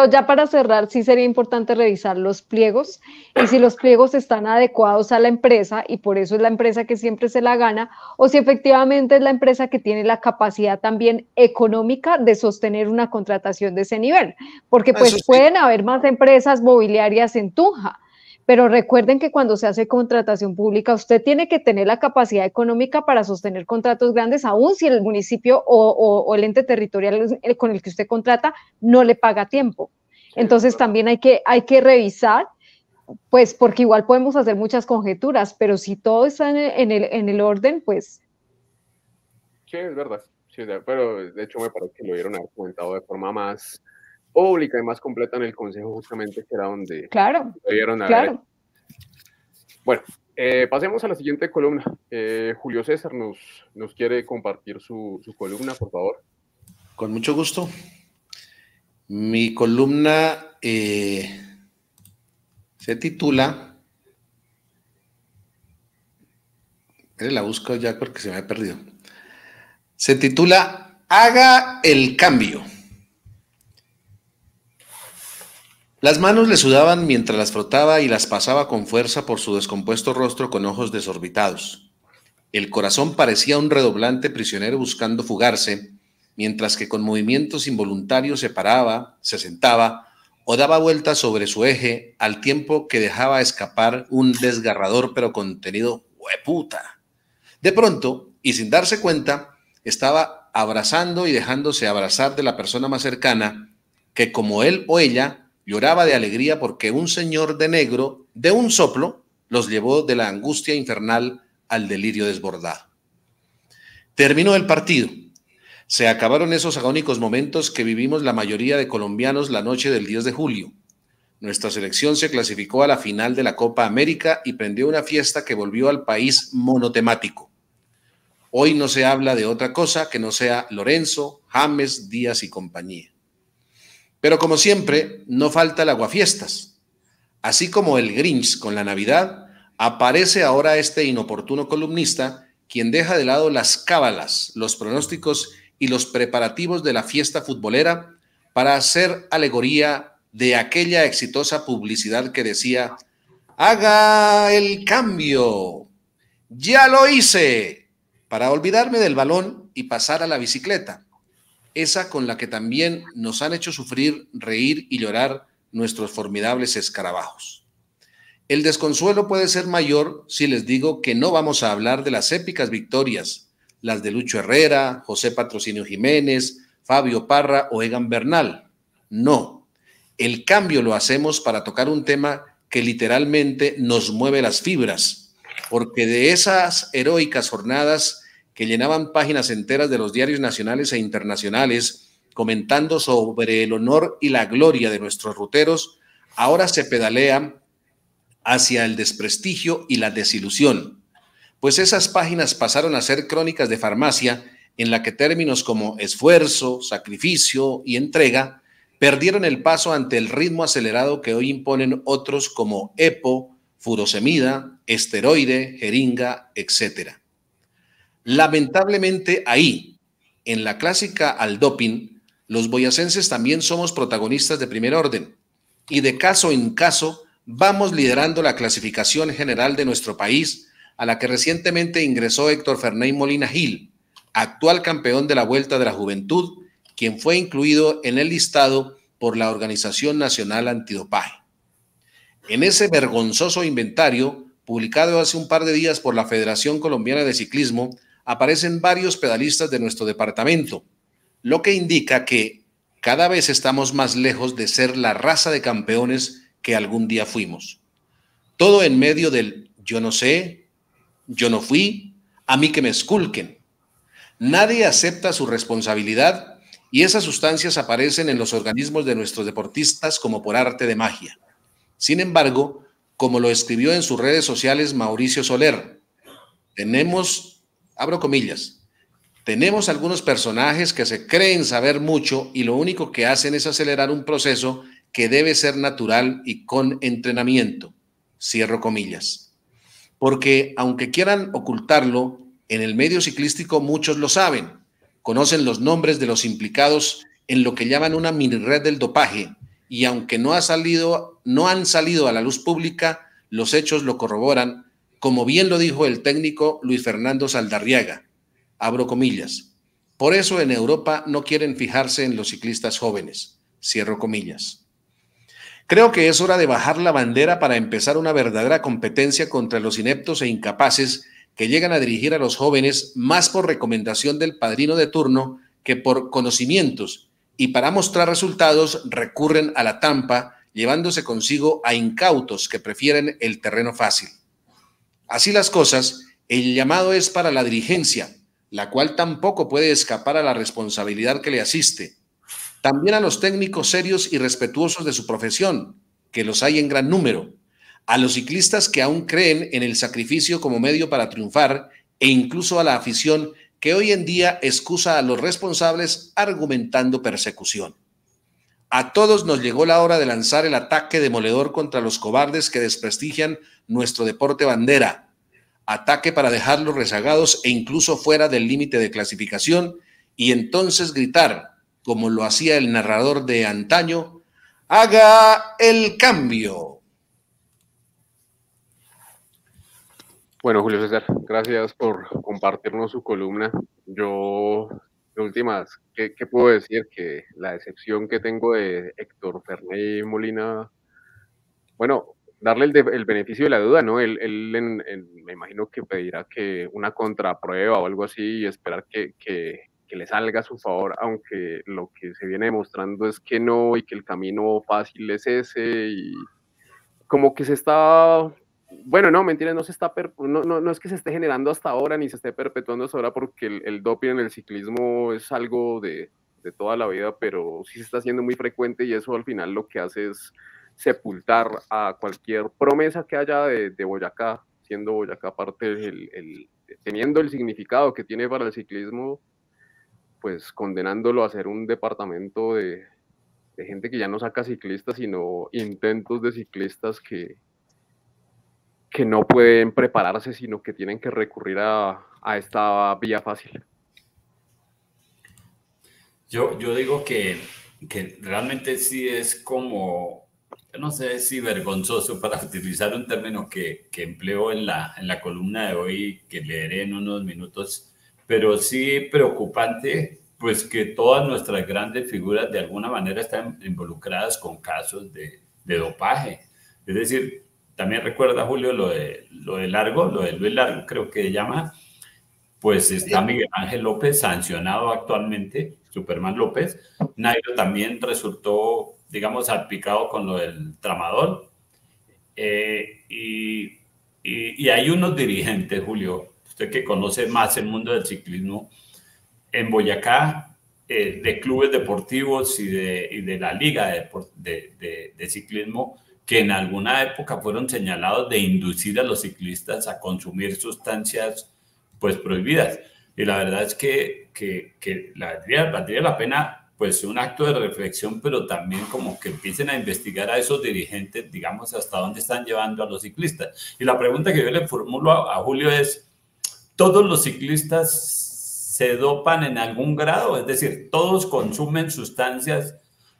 ya para cerrar, sí sería importante revisar los pliegos y si los pliegos están adecuados a la empresa y por eso es la empresa que siempre se la gana, o si efectivamente es la empresa que tiene la capacidad también económica de sostener una contratación de ese nivel, porque Eso pues sí, pueden haber más empresas mobiliarias en Tunja, pero recuerden que cuando se hace contratación pública, usted tiene que tener la capacidad económica para sostener contratos grandes, aun si el municipio o el ente territorial con el que usted contrata no le paga a tiempo. sí, eso es Entonces verdad. también hay que revisar, pues porque igual podemos hacer muchas conjeturas, pero si todo está en el orden, pues Sí, es verdad. Sí, pero de hecho me parece que lo dieron haber comentado de forma más pública y más completa en el consejo, justamente, que era donde claro, lo dieron haber hecho. claro. Bueno, pasemos a la siguiente columna. Julio César nos quiere compartir su columna, por favor. con mucho gusto. Mi columna se titula, la busco ya porque se me ha perdido. Se titula Haga el cambio. Las manos le sudaban mientras las frotaba y las pasaba con fuerza por su descompuesto rostro con ojos desorbitados. El corazón parecía un redoblante prisionero buscando fugarse, mientras que con movimientos involuntarios se paraba, se sentaba o daba vueltas sobre su eje al tiempo que dejaba escapar un desgarrador pero contenido ¡hueputa! De pronto, y sin darse cuenta, estaba abrazando y dejándose abrazar de la persona más cercana, que como él o ella lloraba de alegría porque un señor de negro, de un soplo, los llevó de la angustia infernal al delirio desbordado. Terminó el partido. Se acabaron esos agónicos momentos que vivimos la mayoría de colombianos la noche del 10 de julio. Nuestra selección se clasificó a la final de la Copa América y prendió una fiesta que volvió al país monotemático. Hoy no se habla de otra cosa que no sea Lorenzo, James, Díaz y compañía. Pero como siempre, no falta el aguafiestas. Así como el Grinch con la Navidad, aparece ahora este inoportuno columnista, quien deja de lado las cábalas, los pronósticos y los preparativos de la fiesta futbolera para hacer alegoría de aquella exitosa publicidad que decía: haga el cambio, ya lo hice, para olvidarme del balón y pasar a la bicicleta, esa con la que también nos han hecho sufrir, reír y llorar nuestros formidables escarabajos. El desconsuelo puede ser mayor si les digo que no vamos a hablar de las épicas victorias, las de Lucho Herrera, José Patrocinio Jiménez, Fabio Parra o Egan Bernal. No, el cambio lo hacemos para tocar un tema que literalmente nos mueve las fibras, porque de esas heroicas jornadas que llenaban páginas enteras de los diarios nacionales e internacionales comentando sobre el honor y la gloria de nuestros ruteros, ahora se pedalea hacia el desprestigio y la desilusión, pues esas páginas pasaron a ser crónicas de farmacia en la que términos como esfuerzo, sacrificio y entrega perdieron el paso ante el ritmo acelerado que hoy imponen otros como EPO, furosemida, esteroide, jeringa, etc. Lamentablemente ahí, en la clásica al doping, los boyacenses también somos protagonistas de primer orden y de caso en caso vamos liderando la clasificación general de nuestro país, a la que recientemente ingresó Héctor Ferney Molina Gil, actual campeón de la Vuelta de la Juventud, quien fue incluido en el listado por la Organización Nacional Antidopaje. En ese vergonzoso inventario, publicado hace un par de días por la Federación Colombiana de Ciclismo, aparecen varios pedalistas de nuestro departamento, lo que indica que cada vez estamos más lejos de ser la raza de campeones que algún día fuimos. Todo en medio del yo no sé, yo no fui, a mí que me esculquen. Nadie acepta su responsabilidad y esas sustancias aparecen en los organismos de nuestros deportistas como por arte de magia. Sin embargo, como lo escribió en sus redes sociales Mauricio Soler, tenemos, abro comillas, tenemos algunos personajes que se creen saber mucho y lo único que hacen es acelerar un proceso que debe ser natural y con entrenamiento, cierro comillas. Porque aunque quieran ocultarlo, en el medio ciclístico muchos lo saben, conocen los nombres de los implicados en lo que llaman una mini red del dopaje, y aunque no han salido a la luz pública, los hechos lo corroboran, como bien lo dijo el técnico Luis Fernando Saldarriaga, abro comillas. Por eso en Europa no quieren fijarse en los ciclistas jóvenes, cierro comillas. Creo que es hora de bajar la bandera para empezar una verdadera competencia contra los ineptos e incapaces que llegan a dirigir a los jóvenes más por recomendación del padrino de turno que por conocimientos, y para mostrar resultados recurren a la trampa, llevándose consigo a incautos que prefieren el terreno fácil. Así las cosas, el llamado es para la dirigencia, la cual tampoco puede escapar a la responsabilidad que le asiste. También a los técnicos serios y respetuosos de su profesión, que los hay en gran número, a los ciclistas que aún creen en el sacrificio como medio para triunfar, e incluso a la afición que hoy en día excusa a los responsables argumentando persecución. A todos nos llegó la hora de lanzar el ataque demoledor contra los cobardes que desprestigian nuestro deporte bandera. Ataque para dejarlos rezagados e incluso fuera del límite de clasificación, y entonces gritar, como lo hacía el narrador de antaño, ¡haga el cambio! Bueno, Julio César, gracias por compartirnos su columna. Yo, de últimas, ¿qué puedo decir? Que la decepción que tengo de Héctor Ferney Molina, bueno, darle el beneficio de la duda, ¿no? Él me imagino que pedirá que una contraprueba o algo así y esperar que le salga a su favor, aunque lo que se viene demostrando es que no, y que el camino fácil es ese, y como que se está, bueno, no, mentira, no es que se esté generando hasta ahora, ni se esté perpetuando hasta ahora, porque el doping en el ciclismo es algo de toda la vida, pero sí se está haciendo muy frecuente, y eso al final lo que hace es sepultar a cualquier promesa que haya de Boyacá, siendo Boyacá parte teniendo el significado que tiene para el ciclismo, pues condenándolo a ser un departamento de gente que ya no saca ciclistas, sino intentos de ciclistas que no pueden prepararse, sino que tienen que recurrir a esta vía fácil. Yo digo que realmente sí es como, no sé si vergonzoso, para utilizar un término que empleo en la columna de hoy, que leeré en unos minutos, pero sí preocupante, pues que todas nuestras grandes figuras de alguna manera están involucradas con casos de dopaje. Es decir, también recuerda, Julio, lo de Largo, lo de Luis Largo, creo que se llama, pues está Miguel Ángel López sancionado actualmente, Superman López. Nairo también resultó, digamos, salpicado con lo del tramadol. Y hay unos dirigentes, Julio, usted que conoce más el mundo del ciclismo, en Boyacá, de clubes deportivos y de la liga de ciclismo, que en alguna época fueron señalados de inducir a los ciclistas a consumir sustancias pues prohibidas. Y la verdad es que valdría la pena pues un acto de reflexión, pero también como que empiecen a investigar a esos dirigentes, digamos, hasta dónde están llevando a los ciclistas. Y la pregunta que yo le formulo a Julio es, ¿todos los ciclistas se dopan en algún grado? Es decir, ¿todos consumen sustancias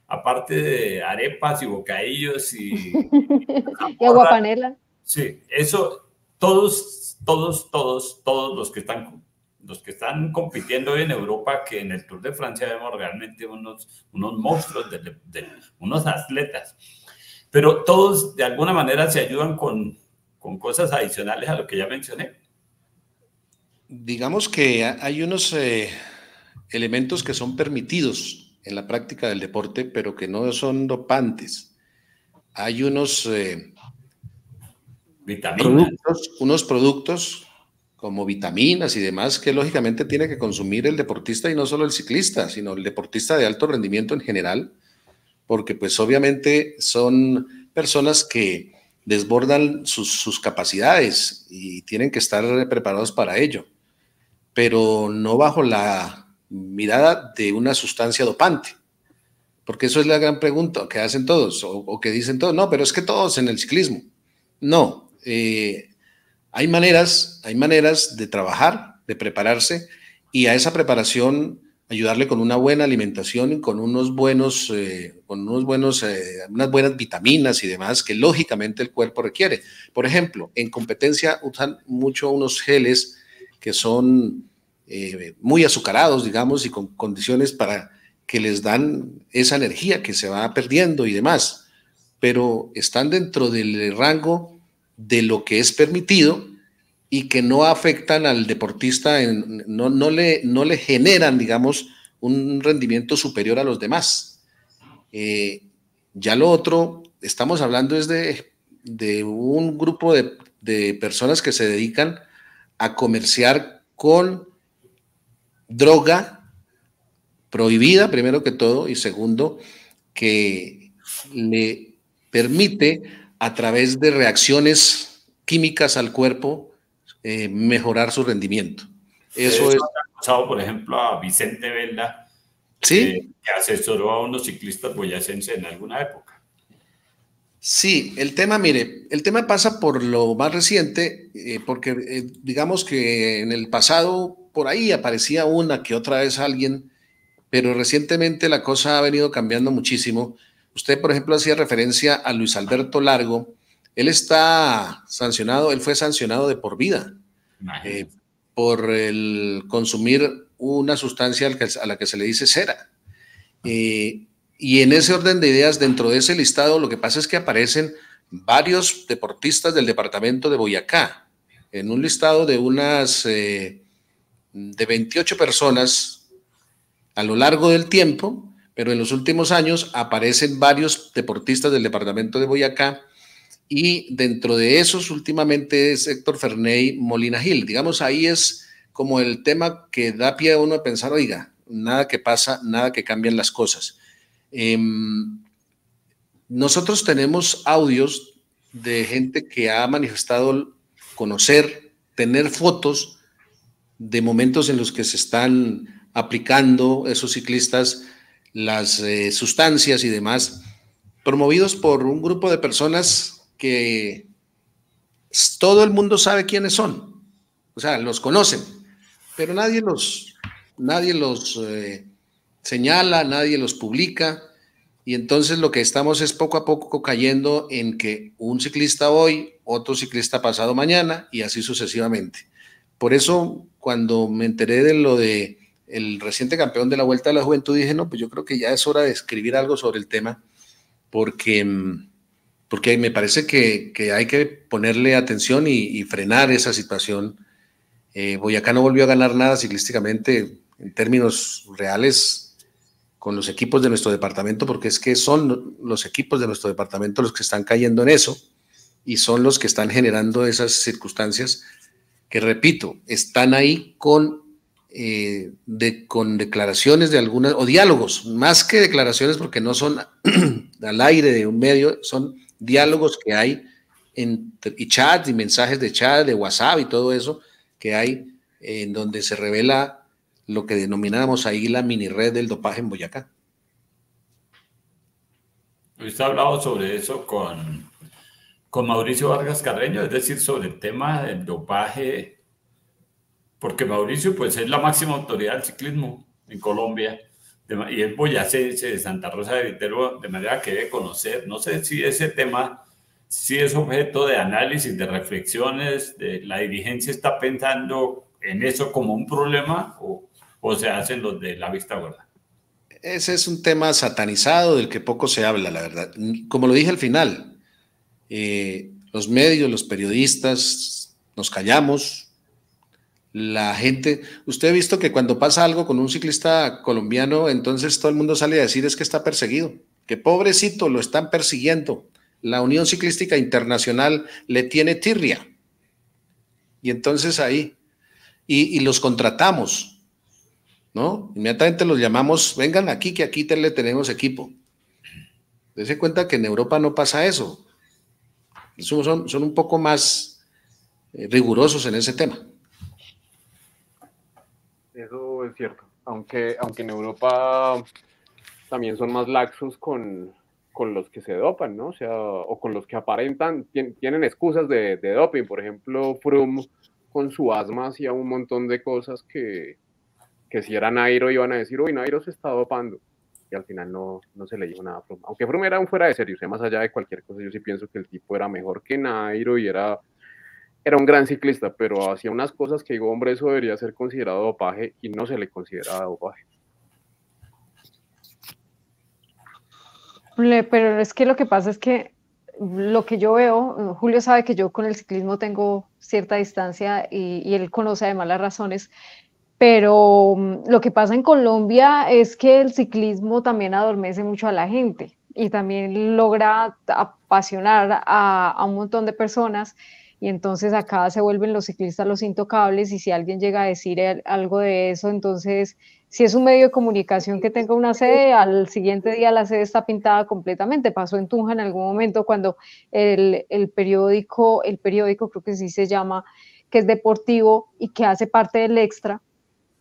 aparte de arepas y bocadillos y aguapanela? Sí, eso, todos los que están compitiendo hoy en Europa, que en el Tour de Francia vemos realmente unos monstruos, unos atletas, pero todos de alguna manera se ayudan con cosas adicionales a lo que ya mencioné. Digamos que hay unos elementos que son permitidos en la práctica del deporte, pero que no son dopantes. Hay unos productos como vitaminas y demás que lógicamente tiene que consumir el deportista, y no solo el ciclista, sino el deportista de alto rendimiento en general, porque pues obviamente son personas que desbordan sus capacidades y tienen que estar preparados para ello, pero no bajo la mirada de una sustancia dopante, porque eso es la gran pregunta que hacen todos, o que dicen todos, no, pero es que todos en el ciclismo. No, hay maneras de trabajar, de prepararse, y a esa preparación ayudarle con una buena alimentación y con unas buenas vitaminas y demás que lógicamente el cuerpo requiere. Por ejemplo, en competencia usan mucho unos geles que son muy azucarados, digamos, y con condiciones para que les dan esa energía que se va perdiendo y demás, pero están dentro del rango de lo que es permitido y que no afectan al deportista, no le generan, digamos, un rendimiento superior a los demás. Ya lo otro, estamos hablando es de un grupo de personas que se dedican a comerciar con droga prohibida, primero que todo, y segundo, que le permite a través de reacciones químicas al cuerpo mejorar su rendimiento. Eso es. Ha pasado, por ejemplo, a Vicente Velda, Sí, que asesoró a unos ciclistas boyacenses en alguna época. sí, el tema pasa por lo más reciente, porque digamos que en el pasado por ahí aparecía una que otra vez alguien, pero recientemente la cosa ha venido cambiando muchísimo. Usted, por ejemplo, hacía referencia a Luis Alberto Largo. Él fue sancionado de por vida por el consumir una sustancia a la que se le dice cera. Y en ese orden de ideas, dentro de ese listado, lo que pasa es que aparecen varios deportistas del departamento de Boyacá, en un listado de de 28 personas a lo largo del tiempo, pero en los últimos años aparecen varios deportistas del departamento de Boyacá y dentro de esos últimamente es Héctor Ferney Molina Gil. Digamos, ahí es como el tema que da pie a uno a pensar, oiga, nada que pasa, nada que cambian las cosas. Nosotros tenemos audios de gente que ha manifestado conocer, tener fotos de momentos en los que se están aplicando esos ciclistas las sustancias y demás, promovidos por un grupo de personas que todo el mundo sabe quiénes son, o sea, los conocen, pero nadie los señala, nadie los publica, y entonces lo que estamos es poco a poco cayendo en que un ciclista hoy, otro ciclista pasado mañana, y así sucesivamente. Por eso, cuando me enteré de lo de el reciente campeón de la Vuelta a la Juventud, dije, no, pues yo creo que ya es hora de escribir algo sobre el tema, porque me parece que hay que ponerle atención y frenar esa situación. Boyacá no volvió a ganar nada ciclísticamente en términos reales con los equipos de nuestro departamento, porque es que son los equipos de nuestro departamento los que están cayendo en eso y son los que están generando esas circunstancias que, repito, están ahí con declaraciones de algunas, o diálogos, más que declaraciones porque no son al aire de un medio, son diálogos que hay y chats y mensajes de chat, de WhatsApp y todo eso que hay en donde se revela lo que denominábamos ahí la mini red del dopaje en Boyacá. Usted ha hablado sobre eso con Mauricio Vargas Carreño, es decir, sobre el tema del dopaje, porque Mauricio pues es la máxima autoridad del ciclismo en Colombia y es boyacense de Santa Rosa de Vitero, de manera que debe conocer. No sé si ese tema sí es objeto de análisis, de reflexiones, la dirigencia está pensando en eso como un problema o se hacen los de la vista gorda. Ese es un tema satanizado del que poco se habla, la verdad. Como lo dije al final, los medios, los periodistas, nos callamos. La gente, usted ha visto que cuando pasa algo con un ciclista colombiano, entonces todo el mundo sale a decir es que está perseguido, que pobrecito, lo están persiguiendo. La Unión Ciclística Internacional le tiene tirria. Y entonces ahí, y los contratamos, ¿no? Inmediatamente los llamamos, vengan aquí, que aquí le tenemos equipo. Dese cuenta que en Europa no pasa eso. Son un poco más rigurosos en ese tema. Eso es cierto, aunque en Europa también son más laxos con los que se dopan, ¿no? O sea, o con los que aparentan, tienen excusas de doping. Por ejemplo, Froome con su asma hacía un montón de cosas que que si era Nairo iban a decir, uy, Nairo se está dopando, y al final no se le dijo nada a Froome. Aunque Froome era un fuera de serie, o sea, más allá de cualquier cosa, yo sí pienso que el tipo era mejor que Nairo y era un gran ciclista, pero hacía unas cosas que digo, hombre, eso debería ser considerado dopaje y no se le considera dopaje. Pero es que lo que pasa es que lo que yo veo, Julio sabe que yo con el ciclismo tengo cierta distancia y él conoce además las razones, pero lo que pasa en Colombia es que el ciclismo también adormece mucho a la gente y también logra apasionar a un montón de personas y entonces acá se vuelven los ciclistas los intocables y si alguien llega a decir algo de eso, entonces si es un medio de comunicación que tenga una sede, al siguiente día la sede está pintada completamente. Pasó en Tunja en algún momento cuando el periódico creo que sí se llama, que es deportivo y que hace parte del Extra,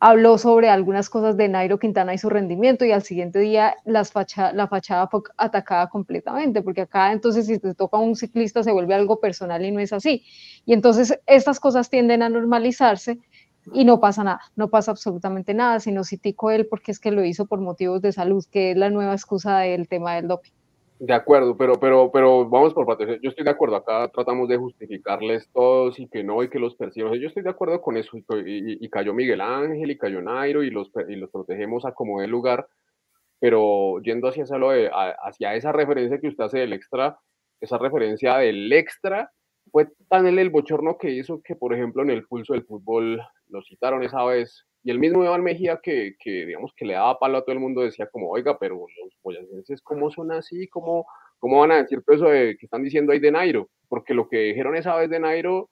habló sobre algunas cosas de Nairo Quintana y su rendimiento y al siguiente día la fachada fue atacada completamente, porque acá entonces si te toca un ciclista se vuelve algo personal y no es así. Y entonces estas cosas tienden a normalizarse y no pasa nada, no pasa absolutamente nada, sino si tico él porque es que lo hizo por motivos de salud, que es la nueva excusa del tema del doping. De acuerdo, pero vamos por partes. Yo estoy de acuerdo, acá tratamos de justificarles todos y que no, y que los persiguen. Yo estoy de acuerdo con eso, y cayó Miguel Ángel y cayó Nairo y los protegemos a como dé lugar, pero yendo hacia esa referencia que usted hace del Extra, esa referencia del Extra fue tan el bochorno que hizo que, por ejemplo, en el pulso del fútbol lo citaron esa vez, y el mismo Iván Mejía que digamos que le daba palo a todo el mundo decía como, oiga, pero los boyacenses, ¿cómo son así? ¿Cómo van a decir todo eso que están diciendo ahí de Nairo? Porque lo que dijeron esa vez de Nairo,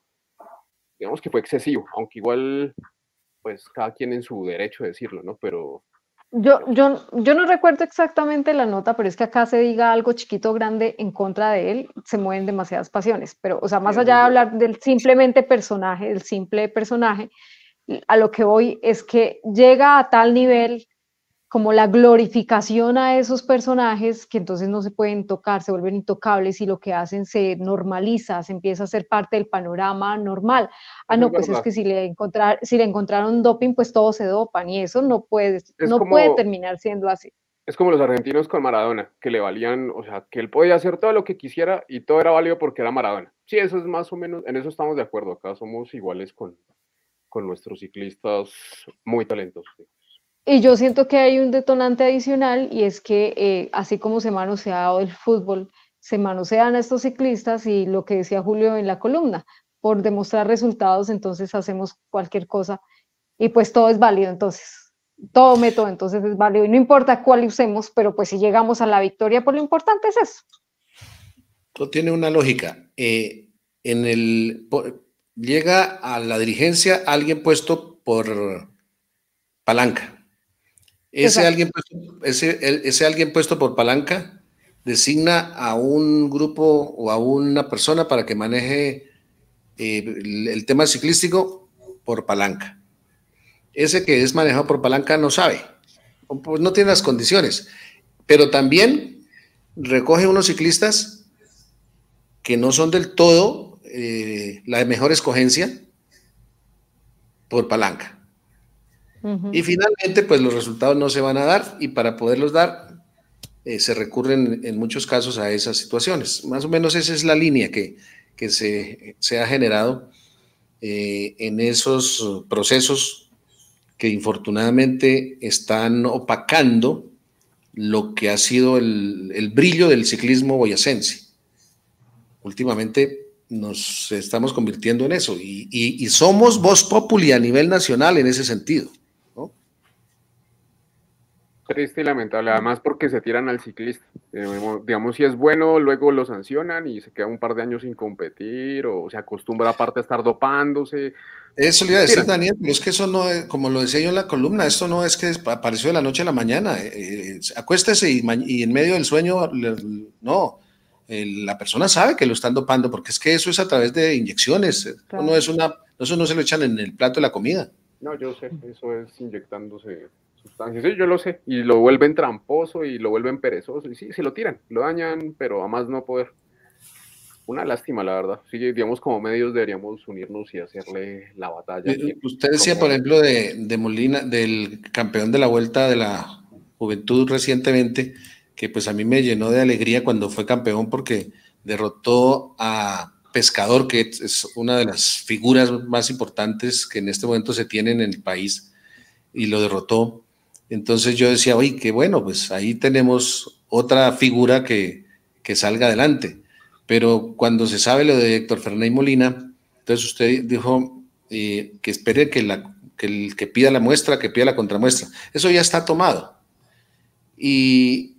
digamos que fue excesivo, aunque igual, pues cada quien en su derecho de decirlo, ¿no? Yo no recuerdo exactamente la nota, pero es que acá se diga algo chiquito o grande en contra de él, se mueven demasiadas pasiones. Pero, o sea, más allá de hablar del simple personaje, a lo que voy es que llega a tal nivel como la glorificación a esos personajes que entonces no se pueden tocar, se vuelven intocables y lo que hacen se normaliza, se empieza a ser parte del panorama normal. Ah, Eso es no, pues es verdad. que si le encontraron doping, pues todos se dopan y eso no puede terminar siendo así. Es como los argentinos con Maradona, que le valían, o sea, que él podía hacer todo lo que quisiera y todo era válido porque era Maradona. Sí, eso es más o menos, en eso estamos de acuerdo. Acá somos iguales con nuestros ciclistas muy talentosos. Y yo siento que hay un detonante adicional y es que así como se manoseado el fútbol, se manosean a estos ciclistas y lo que decía Julio en la columna, por demostrar resultados, entonces hacemos cualquier cosa y pues todo es válido, entonces, todo método entonces es válido y no importa cuál usemos, pero pues si llegamos a la victoria, pues lo importante es eso. Todo tiene una lógica. Llega a la dirigencia alguien puesto por palanca. Ese alguien puesto por palanca designa a un grupo o a una persona para que maneje el tema ciclístico por palanca. Ese que es manejado por palanca no sabe, pues no tiene las condiciones, pero también recoge unos ciclistas que no son del todo la mejor escogencia por palanca. Y finalmente, pues los resultados no se van a dar y para poderlos dar se recurren en muchos casos a esas situaciones. Más o menos esa es la línea que se ha generado en esos procesos que infortunadamente están opacando lo que ha sido el brillo del ciclismo boyacense. Últimamente nos estamos convirtiendo en eso y somos voz populi a nivel nacional en ese sentido. Triste y lamentable, además porque se tiran al ciclista. Digamos, si es bueno, luego lo sancionan y se queda un par de años sin competir o se acostumbra aparte a estar dopándose. Eso le iba a decir, Daniel, pero es que eso no es, como lo decía yo en la columna, esto no es que apareció de la noche a la mañana. Acuéstese y en medio del sueño, no, la persona sabe que lo están dopando, porque es que eso es a través de inyecciones. Claro. Eso no se lo echan en el plato de la comida. No, yo sé, eso es inyectándose sustancias, sí, yo lo sé, y lo vuelven tramposo y lo vuelven perezoso, y sí, se lo tiran, lo dañan, pero a más no poder. Una lástima, la verdad. Sí, digamos, como medios deberíamos unirnos y hacerle la batalla. Usted decía, por ejemplo, de Molina, del campeón de la Vuelta de la Juventud recientemente, que pues a mí me llenó de alegría cuando fue campeón porque derrotó a Pescador, que es una de las figuras más importantes que en este momento se tienen en el país, y lo derrotó. Entonces yo decía, oye, qué bueno, pues ahí tenemos otra figura que salga adelante. Pero cuando se sabe lo de Héctor Fernández Molina, entonces usted dijo que espere que el que pida la muestra, que pida la contramuestra. Eso ya está tomado. Y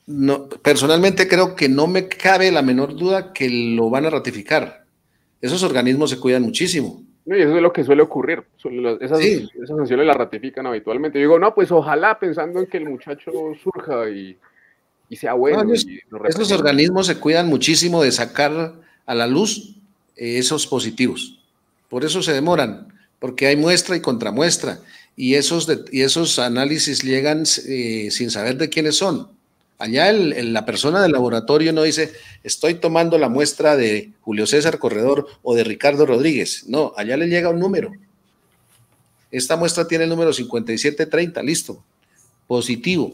no, personalmente creo que no me cabe la menor duda que lo van a ratificar. Esos organismos se cuidan muchísimo. No, y eso es lo que suele ocurrir. Sí. Esas sanciones las ratifican habitualmente. Yo digo, no, pues ojalá pensando en que el muchacho surja y sea bueno. No, Y esos organismos se cuidan muchísimo de sacar a la luz esos positivos. Por eso se demoran, porque hay muestra y contramuestra. Y esos análisis llegan sin saber de quiénes son. Allá la persona del laboratorio no dice, estoy tomando la muestra de Julio César Corredor o de Ricardo Rodríguez. No, allá le llega un número. Esta muestra tiene el número 5730, listo, positivo.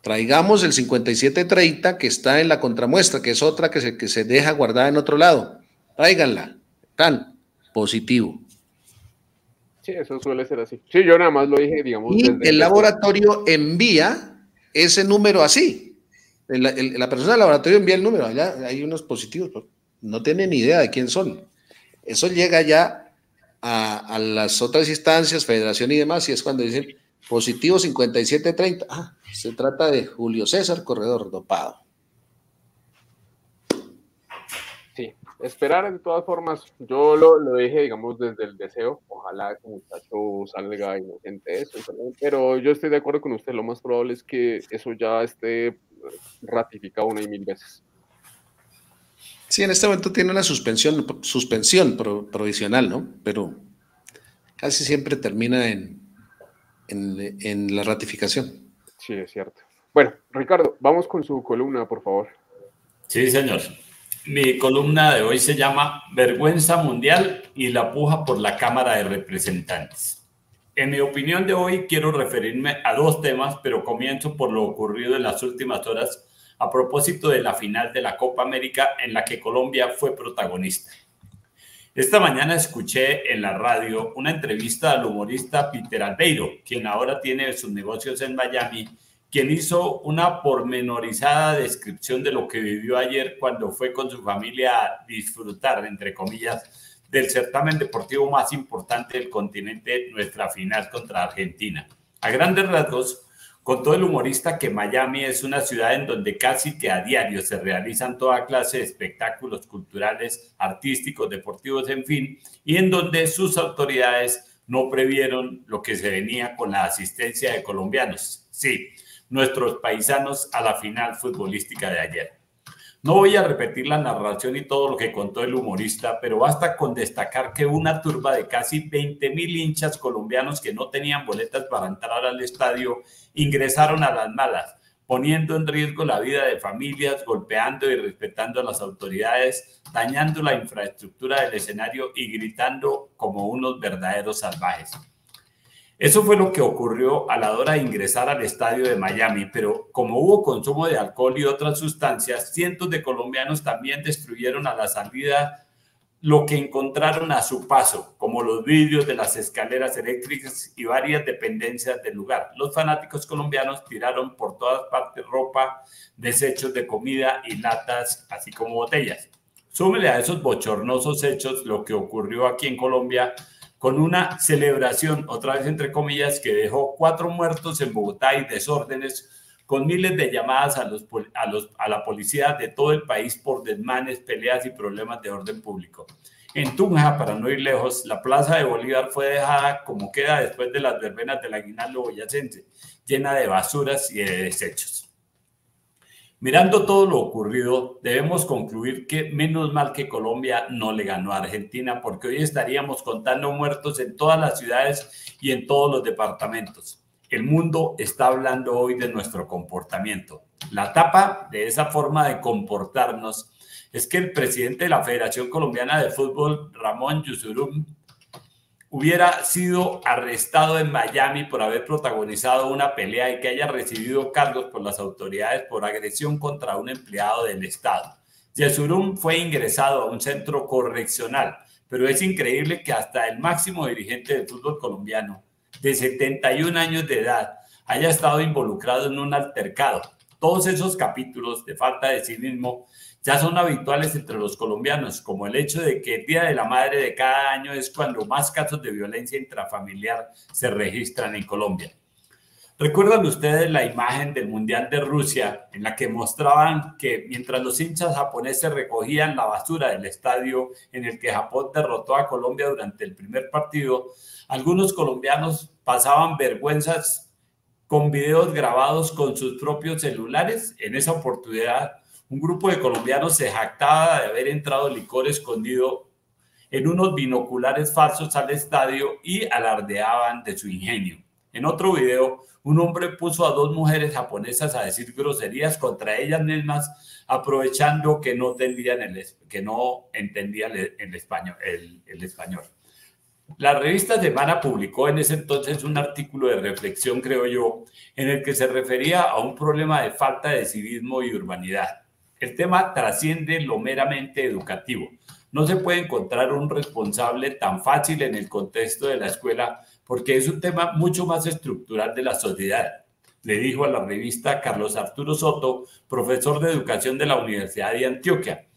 Traigamos el 5730 que está en la contramuestra, que es otra que se deja guardada en otro lado. Tráiganla, tan positivo. Sí, eso suele ser así. Sí, yo nada más lo dije, digamos. Y el laboratorio envía ese número así. La persona del laboratorio envía el número. Allá hay unos positivos, pero no tienen ni idea de quién son. Eso llega ya a las otras instancias, federación y demás, y es cuando dicen positivo 5730. Ah, se trata de Julio César Corredor dopado. Sí, esperar de todas formas. Yo lo dije, digamos, desde el deseo. Ojalá que el muchacho salga inocente de eso. Pero yo estoy de acuerdo con usted. Lo más probable es que eso ya esté ratificado 1 y 1000 veces. Sí, en este momento tiene una suspensión provisional, ¿no? Pero casi siempre termina en la ratificación. Sí, es cierto. Bueno, Ricardo, vamos con su columna, por favor. Sí, señor. Mi columna de hoy se llama Vergüenza Mundial y la puja por la Cámara de Representantes. En mi opinión de hoy quiero referirme a dos temas, pero comienzo por lo ocurrido en las últimas horas a propósito de la final de la Copa América en la que Colombia fue protagonista. Esta mañana escuché en la radio una entrevista al humorista Peter Albeiro, quien ahora tiene sus negocios en Miami, quien hizo una pormenorizada descripción de lo que vivió ayer cuando fue con su familia a disfrutar, entre comillas, del certamen deportivo más importante del continente, nuestra final contra Argentina. A grandes rasgos, contó el humorista que Miami es una ciudad en donde casi que a diario se realizan toda clase de espectáculos culturales, artísticos, deportivos, en fin, y en donde sus autoridades no previeron lo que se venía con la asistencia de colombianos. Sí, nuestros paisanos a la final futbolística de ayer. No voy a repetir la narración y todo lo que contó el humorista, pero basta con destacar que una turba de casi 20,000 hinchas colombianos que no tenían boletas para entrar al estadio ingresaron a las malas, poniendo en riesgo la vida de familias, golpeando y respetando a las autoridades, dañando la infraestructura del escenario y gritando como unos verdaderos salvajes. Eso fue lo que ocurrió a la hora de ingresar al estadio de Miami, pero como hubo consumo de alcohol y otras sustancias, cientos de colombianos también destruyeron a la salida lo que encontraron a su paso, como los vidrios de las escaleras eléctricas y varias dependencias del lugar. Los fanáticos colombianos tiraron por todas partes ropa, desechos de comida y latas, así como botellas. Súmele a esos bochornosos hechos lo que ocurrió aquí en Colombia, con una celebración, otra vez entre comillas, que dejó 4 muertos en Bogotá y desórdenes, con miles de llamadas a la policía de todo el país por desmanes, peleas y problemas de orden público. En Tunja, para no ir lejos, la Plaza de Bolívar fue dejada como queda después de las verbenas del aguinaldo boyacense, llena de basuras y de desechos. Mirando todo lo ocurrido, debemos concluir que menos mal que Colombia no le ganó a Argentina, porque hoy estaríamos contando muertos en todas las ciudades y en todos los departamentos. el mundo está hablando hoy de nuestro comportamiento. La tapa de esa forma de comportarnos es que el presidente de la Federación Colombiana de Fútbol, Ramón Yusurum, hubiera sido arrestado en Miami por haber protagonizado una pelea y que haya recibido cargos por las autoridades por agresión contra un empleado del Estado. Yesurum fue ingresado a un centro correccional, pero es increíble que hasta el máximo dirigente del fútbol colombiano, de 71 años de edad, haya estado involucrado en un altercado. Todos esos capítulos de falta de civismo ya son habituales entre los colombianos, como el hecho de que el Día de la Madre de cada año es cuando más casos de violencia intrafamiliar se registran en Colombia. ¿Recuerdan ustedes la imagen del Mundial de Rusia en la que mostraban que mientras los hinchas japoneses recogían la basura del estadio en el que Japón derrotó a Colombia durante el primer partido, algunos colombianos pasaban vergüenzas con videos grabados con sus propios celulares? En esa oportunidad, un grupo de colombianos se jactaba de haber entrado licor escondido en unos binoculares falsos al estadio y alardeaban de su ingenio. En otro video, un hombre puso a dos mujeres japonesas a decir groserías contra ellas mismas, aprovechando que no entendían el español. La revista Semana publicó en ese entonces un artículo de reflexión, creo yo, en el que se refería a un problema de falta de civismo y urbanidad. El tema trasciende lo meramente educativo. No se puede encontrar un responsable tan fácil en el contexto de la escuela porque es un tema mucho más estructural de la sociedad, le dijo a la revista Carlos Arturo Soto, profesor de educación de la Universidad de Antioquia.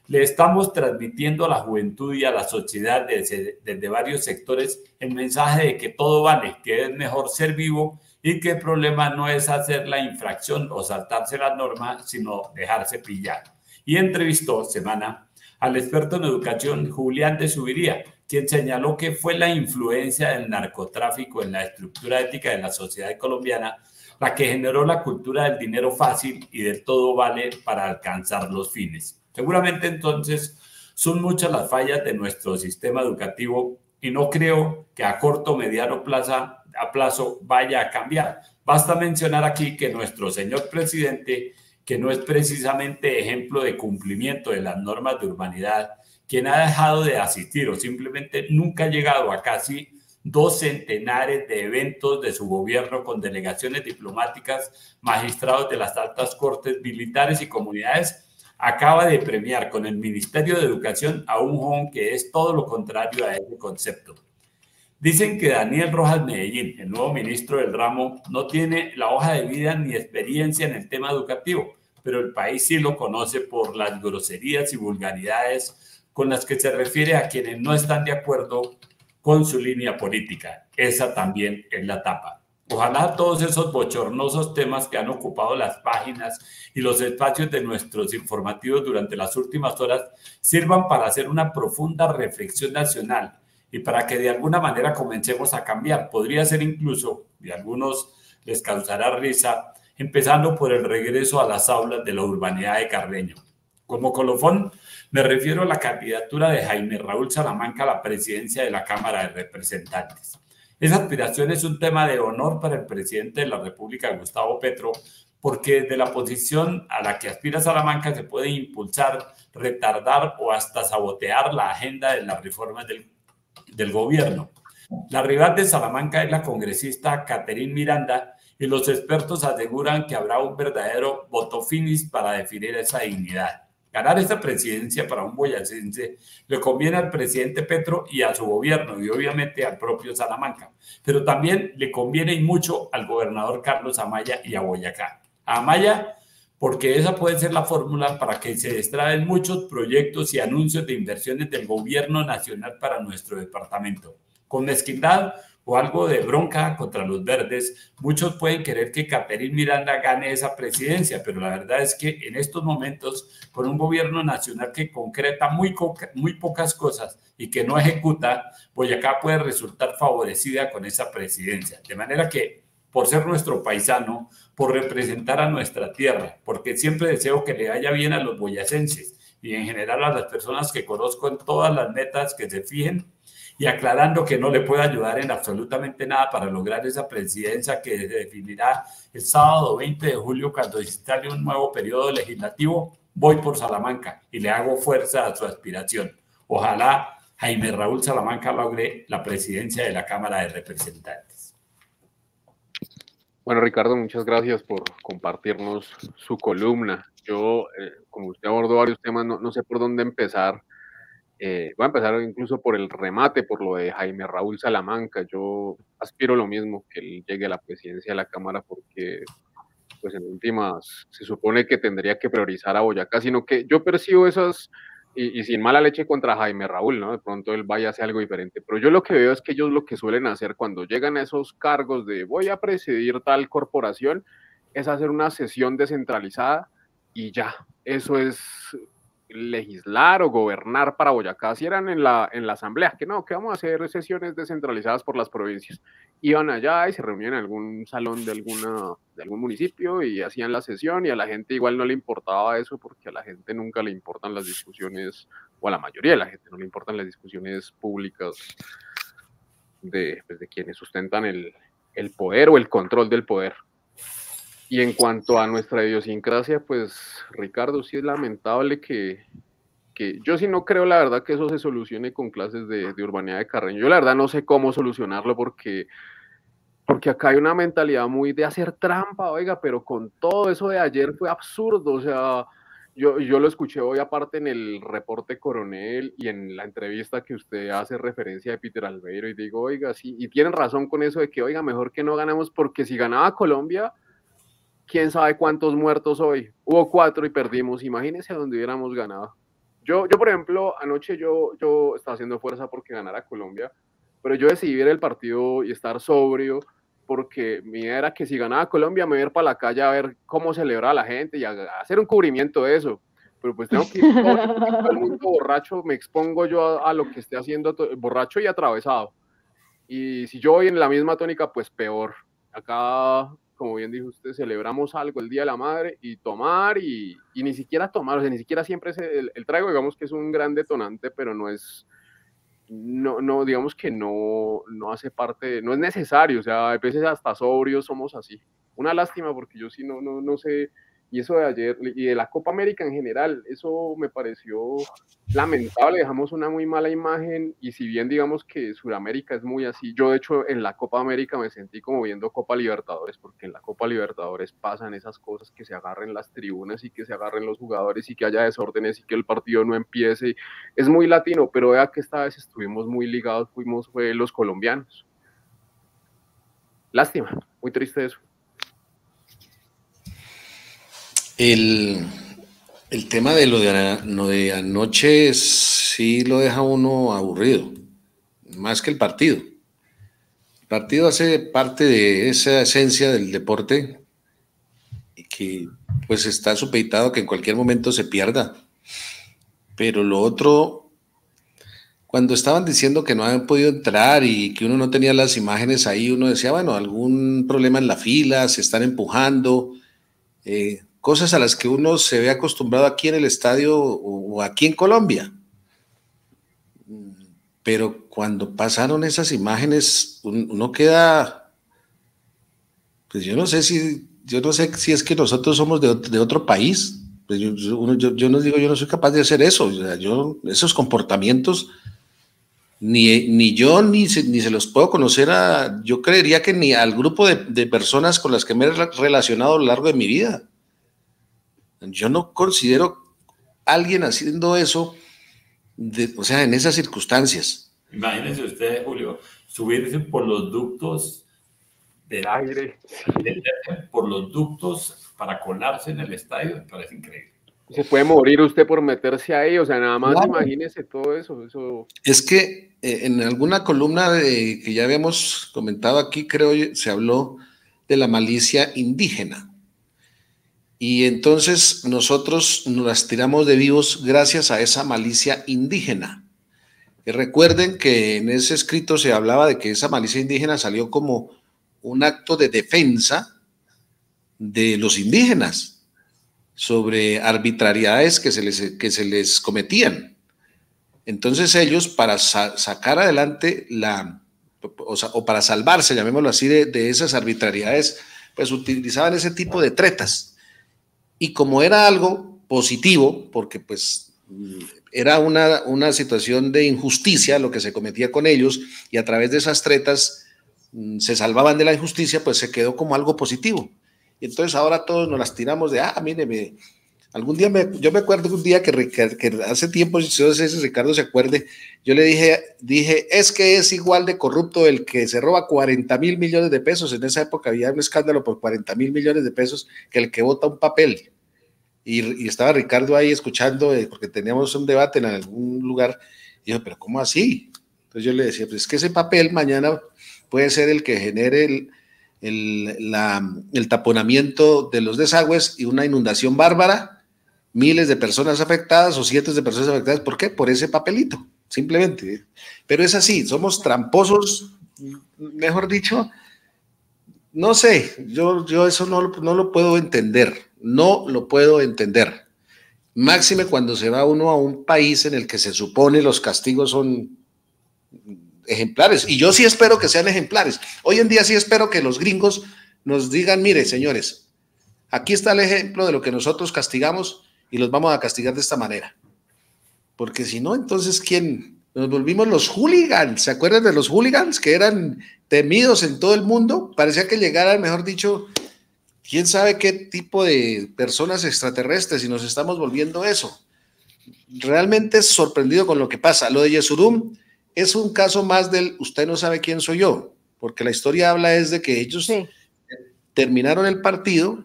Le estamos transmitiendo a la juventud y a la sociedad desde varios sectores el mensaje de que todo vale, que es mejor ser vivo y que el problema no es hacer la infracción o saltarse la norma, sino dejarse pillar. Y entrevistó Semana al experto en educación Julián de Subiría, quien señaló que fue la influencia del narcotráfico en la estructura ética de la sociedad colombiana la que generó la cultura del dinero fácil y del todo vale para alcanzar los fines. Seguramente entonces son muchas las fallas de nuestro sistema educativo y no creo que a corto o mediano plazo vaya a cambiar. Basta mencionar aquí que nuestro señor presidente, que no es precisamente ejemplo de cumplimiento de las normas de urbanidad, quien ha dejado de asistir o simplemente nunca ha llegado a casi 2 centenares de eventos de su gobierno con delegaciones diplomáticas, magistrados de las altas cortes, militares y comunidades, acaba de premiar con el Ministerio de Educación a un joven que es todo lo contrario a ese concepto. Dicen que Daniel Rojas Medellín, el nuevo ministro del ramo, no tiene la hoja de vida ni experiencia en el tema educativo, pero el país sí lo conoce por las groserías y vulgaridades con las que se refiere a quienes no están de acuerdo con su línea política. Esa también es la tapa. Ojalá todos esos bochornosos temas que han ocupado las páginas y los espacios de nuestros informativos durante las últimas horas sirvan para hacer una profunda reflexión nacional y para que de alguna manera comencemos a cambiar. Podría ser incluso, y a algunos les causará risa, empezando por el regreso a las aulas de la urbanidad de Carreño. Como colofón, me refiero a la candidatura de Jaime Raúl Salamanca a la presidencia de la Cámara de Representantes. Esa aspiración es un tema de honor para el presidente de la República, Gustavo Petro, porque desde la posición a la que aspira Salamanca se puede impulsar, retardar o hasta sabotear la agenda de las reformas del gobierno. La rival de Salamanca es la congresista Catherine Miranda y los expertos aseguran que habrá un verdadero voto finis para definir esa dignidad. Ganar esta presidencia para un boyacense le conviene al presidente Petro y a su gobierno y obviamente al propio Salamanca, pero también le conviene y mucho al gobernador Carlos Amaya y a Boyacá. A Amaya porque esa puede ser la fórmula para que se destraben muchos proyectos y anuncios de inversiones del gobierno nacional para nuestro departamento. Con mezquindad o algo de bronca contra los verdes, muchos pueden querer que Catherine Miranda gane esa presidencia, pero la verdad es que en estos momentos, con un gobierno nacional que concreta muy pocas cosas y que no ejecuta, Boyacá puede resultar favorecida con esa presidencia. De manera que, por ser nuestro paisano, por representar a nuestra tierra, porque siempre deseo que le vaya bien a los boyacenses y en general a las personas que conozco en todas las metas que se fijen y aclarando que no le puedo ayudar en absolutamente nada para lograr esa presidencia que se definirá el sábado 20 de julio cuando se instale un nuevo periodo legislativo. Voy por Salamanca y le hago fuerza a su aspiración. Ojalá Jaime Raúl Salamanca logre la presidencia de la Cámara de Representantes. Bueno, Ricardo, muchas gracias por compartirnos su columna. Yo, como usted abordó varios temas, no sé por dónde empezar. Voy a empezar incluso por el remate, por lo de Jaime Raúl Salamanca. Yo aspiro lo mismo, que él llegue a la presidencia de la Cámara, porque pues en últimas se supone que tendría que priorizar a Boyacá, sino que yo percibo esas, y sin mala leche contra Jaime Raúl, ¿no? De pronto él vaya a hacer algo diferente, pero yo lo que veo es que ellos lo que suelen hacer cuando llegan a esos cargos de voy a presidir tal corporación, es hacer una sesión descentralizada y ya, eso es legislar o gobernar para Boyacá. Si eran en la asamblea, que no, que vamos a hacer sesiones descentralizadas por las provincias. Iban allá y se reunían en algún salón de algún municipio y hacían la sesión, y a la gente igual no le importaba eso, porque a la gente nunca le importan las discusiones, o a la mayoría de la gente no le importan las discusiones públicas de quienes sustentan el poder o el control del poder. Y en cuanto a nuestra idiosincrasia, pues Ricardo, sí es lamentable que yo sí no creo, la verdad, que eso se solucione con clases de urbanidad de Carreño. Yo la verdad no sé cómo solucionarlo, porque acá hay una mentalidad muy de hacer trampa, oiga, pero con todo eso de ayer fue absurdo. O sea, yo lo escuché hoy aparte en el reporte Coronel y en la entrevista que usted hace referencia de Peter Albeiro, y digo, oiga, sí, y tienen razón con eso de que, oiga, mejor que no ganamos, porque si ganaba Colombia, quién sabe cuántos muertos hoy. Hubo 4 y perdimos. Imagínense a dónde hubiéramos ganado. Yo, por ejemplo, anoche yo estaba haciendo fuerza porque ganara Colombia, pero yo decidí ver el partido y estar sobrio, porque mi idea era que si ganaba Colombia me iba a ir para la calle a ver cómo celebraba la gente y a hacer un cubrimiento de eso. Pero pues tengo que ir todo el mundo borracho, me expongo yo a lo que esté haciendo, borracho y atravesado. Y si yo voy en la misma tónica, pues peor. Acá, como bien dijo usted, celebramos algo el Día de la Madre, y tomar, y ni siquiera tomar, o sea, ni siquiera siempre es el trago, digamos que es un gran detonante, pero no es, no digamos que no hace parte, no es necesario. O sea, a veces hasta sobrios somos así. Una lástima, porque yo sí no sé. Y eso de ayer, y de la Copa América en general, eso me pareció lamentable. Dejamos una muy mala imagen, y si bien digamos que Sudamérica es muy así, yo de hecho en la Copa América me sentí como viendo Copa Libertadores, porque en la Copa Libertadores pasan esas cosas, que se agarren las tribunas y que se agarren los jugadores y que haya desórdenes y que el partido no empiece. Es muy latino, pero vea que esta vez estuvimos muy ligados, fue los colombianos. Lástima, muy triste eso. El tema de lo de anoche sí lo deja uno aburrido, más que el partido. El partido hace parte de esa esencia del deporte, que pues está supeditado que en cualquier momento se pierda. Pero lo otro, cuando estaban diciendo que no habían podido entrar y que uno no tenía las imágenes ahí, uno decía, bueno, algún problema en la fila, se están empujando, cosas a las que uno se ve acostumbrado aquí en el estadio o aquí en Colombia. Pero cuando pasaron esas imágenes, uno queda, pues yo no sé si es que nosotros somos de otro país. Pues yo no digo, yo no soy capaz de hacer eso. O sea, esos comportamientos, ni yo ni se los puedo conocer yo creería que ni al grupo de personas con las que me he relacionado a lo largo de mi vida. Yo no considero a alguien haciendo eso, o sea, en esas circunstancias. Imagínense ustedes, Julio, subirse por los ductos del aire, por los ductos para colarse en el estadio, me parece increíble. Se puede morir usted por meterse ahí, o sea, nada más claro. Imagínese todo eso. Es que en alguna columna que ya habíamos comentado aquí, creo, se habló de la malicia indígena. Y entonces nosotros nos las tiramos de vivos gracias a esa malicia indígena. Y recuerden que en ese escrito se hablaba de que esa malicia indígena salió como un acto de defensa de los indígenas. O sobre arbitrariedades que se les cometían. Entonces ellos, para sacar adelante o para salvarse, llamémoslo así, de esas arbitrariedades, pues utilizaban ese tipo de tretas. Y como era algo positivo, porque pues era una situación de injusticia lo que se cometía con ellos, y a través de esas tretas se salvaban de la injusticia, pues se quedó como algo positivo. Y entonces ahora todos nos las tiramos de, mire, algún día yo me acuerdo un día que hace tiempo, si no sé si Ricardo se acuerde, yo le dije, es que es igual de corrupto el que se roba 40.000 millones de pesos, en esa época había un escándalo por 40.000 millones de pesos, que el que vota un papel. Y estaba Ricardo ahí escuchando, porque teníamos un debate en algún lugar, y yo, pero ¿cómo así? Entonces yo le decía, pues es que ese papel mañana puede ser el que genere el taponamiento de los desagües y una inundación bárbara, miles de personas afectadas o cientos de personas afectadas. ¿Por qué? Por ese papelito, simplemente. Pero es así, somos tramposos, mejor dicho, no sé, yo eso no lo puedo entender, no lo puedo entender. Máxime cuando se va uno a un país en el que se supone los castigos son ejemplares, y yo sí espero que sean ejemplares. Hoy en día sí espero que los gringos nos digan, mire, señores, aquí está el ejemplo de lo que nosotros castigamos y los vamos a castigar de esta manera. Porque si no, entonces, ¿quién? Nos volvimos los hooligans. ¿Se acuerdan de los hooligans que eran temidos en todo el mundo? Parecía que llegaran, mejor dicho, quién sabe qué tipo de personas extraterrestres, y nos estamos volviendo eso. Realmente es sorprendido con lo que pasa. Lo de Yesurum es un caso más del usted no sabe quién soy yo, porque la historia habla es de que ellos terminaron el partido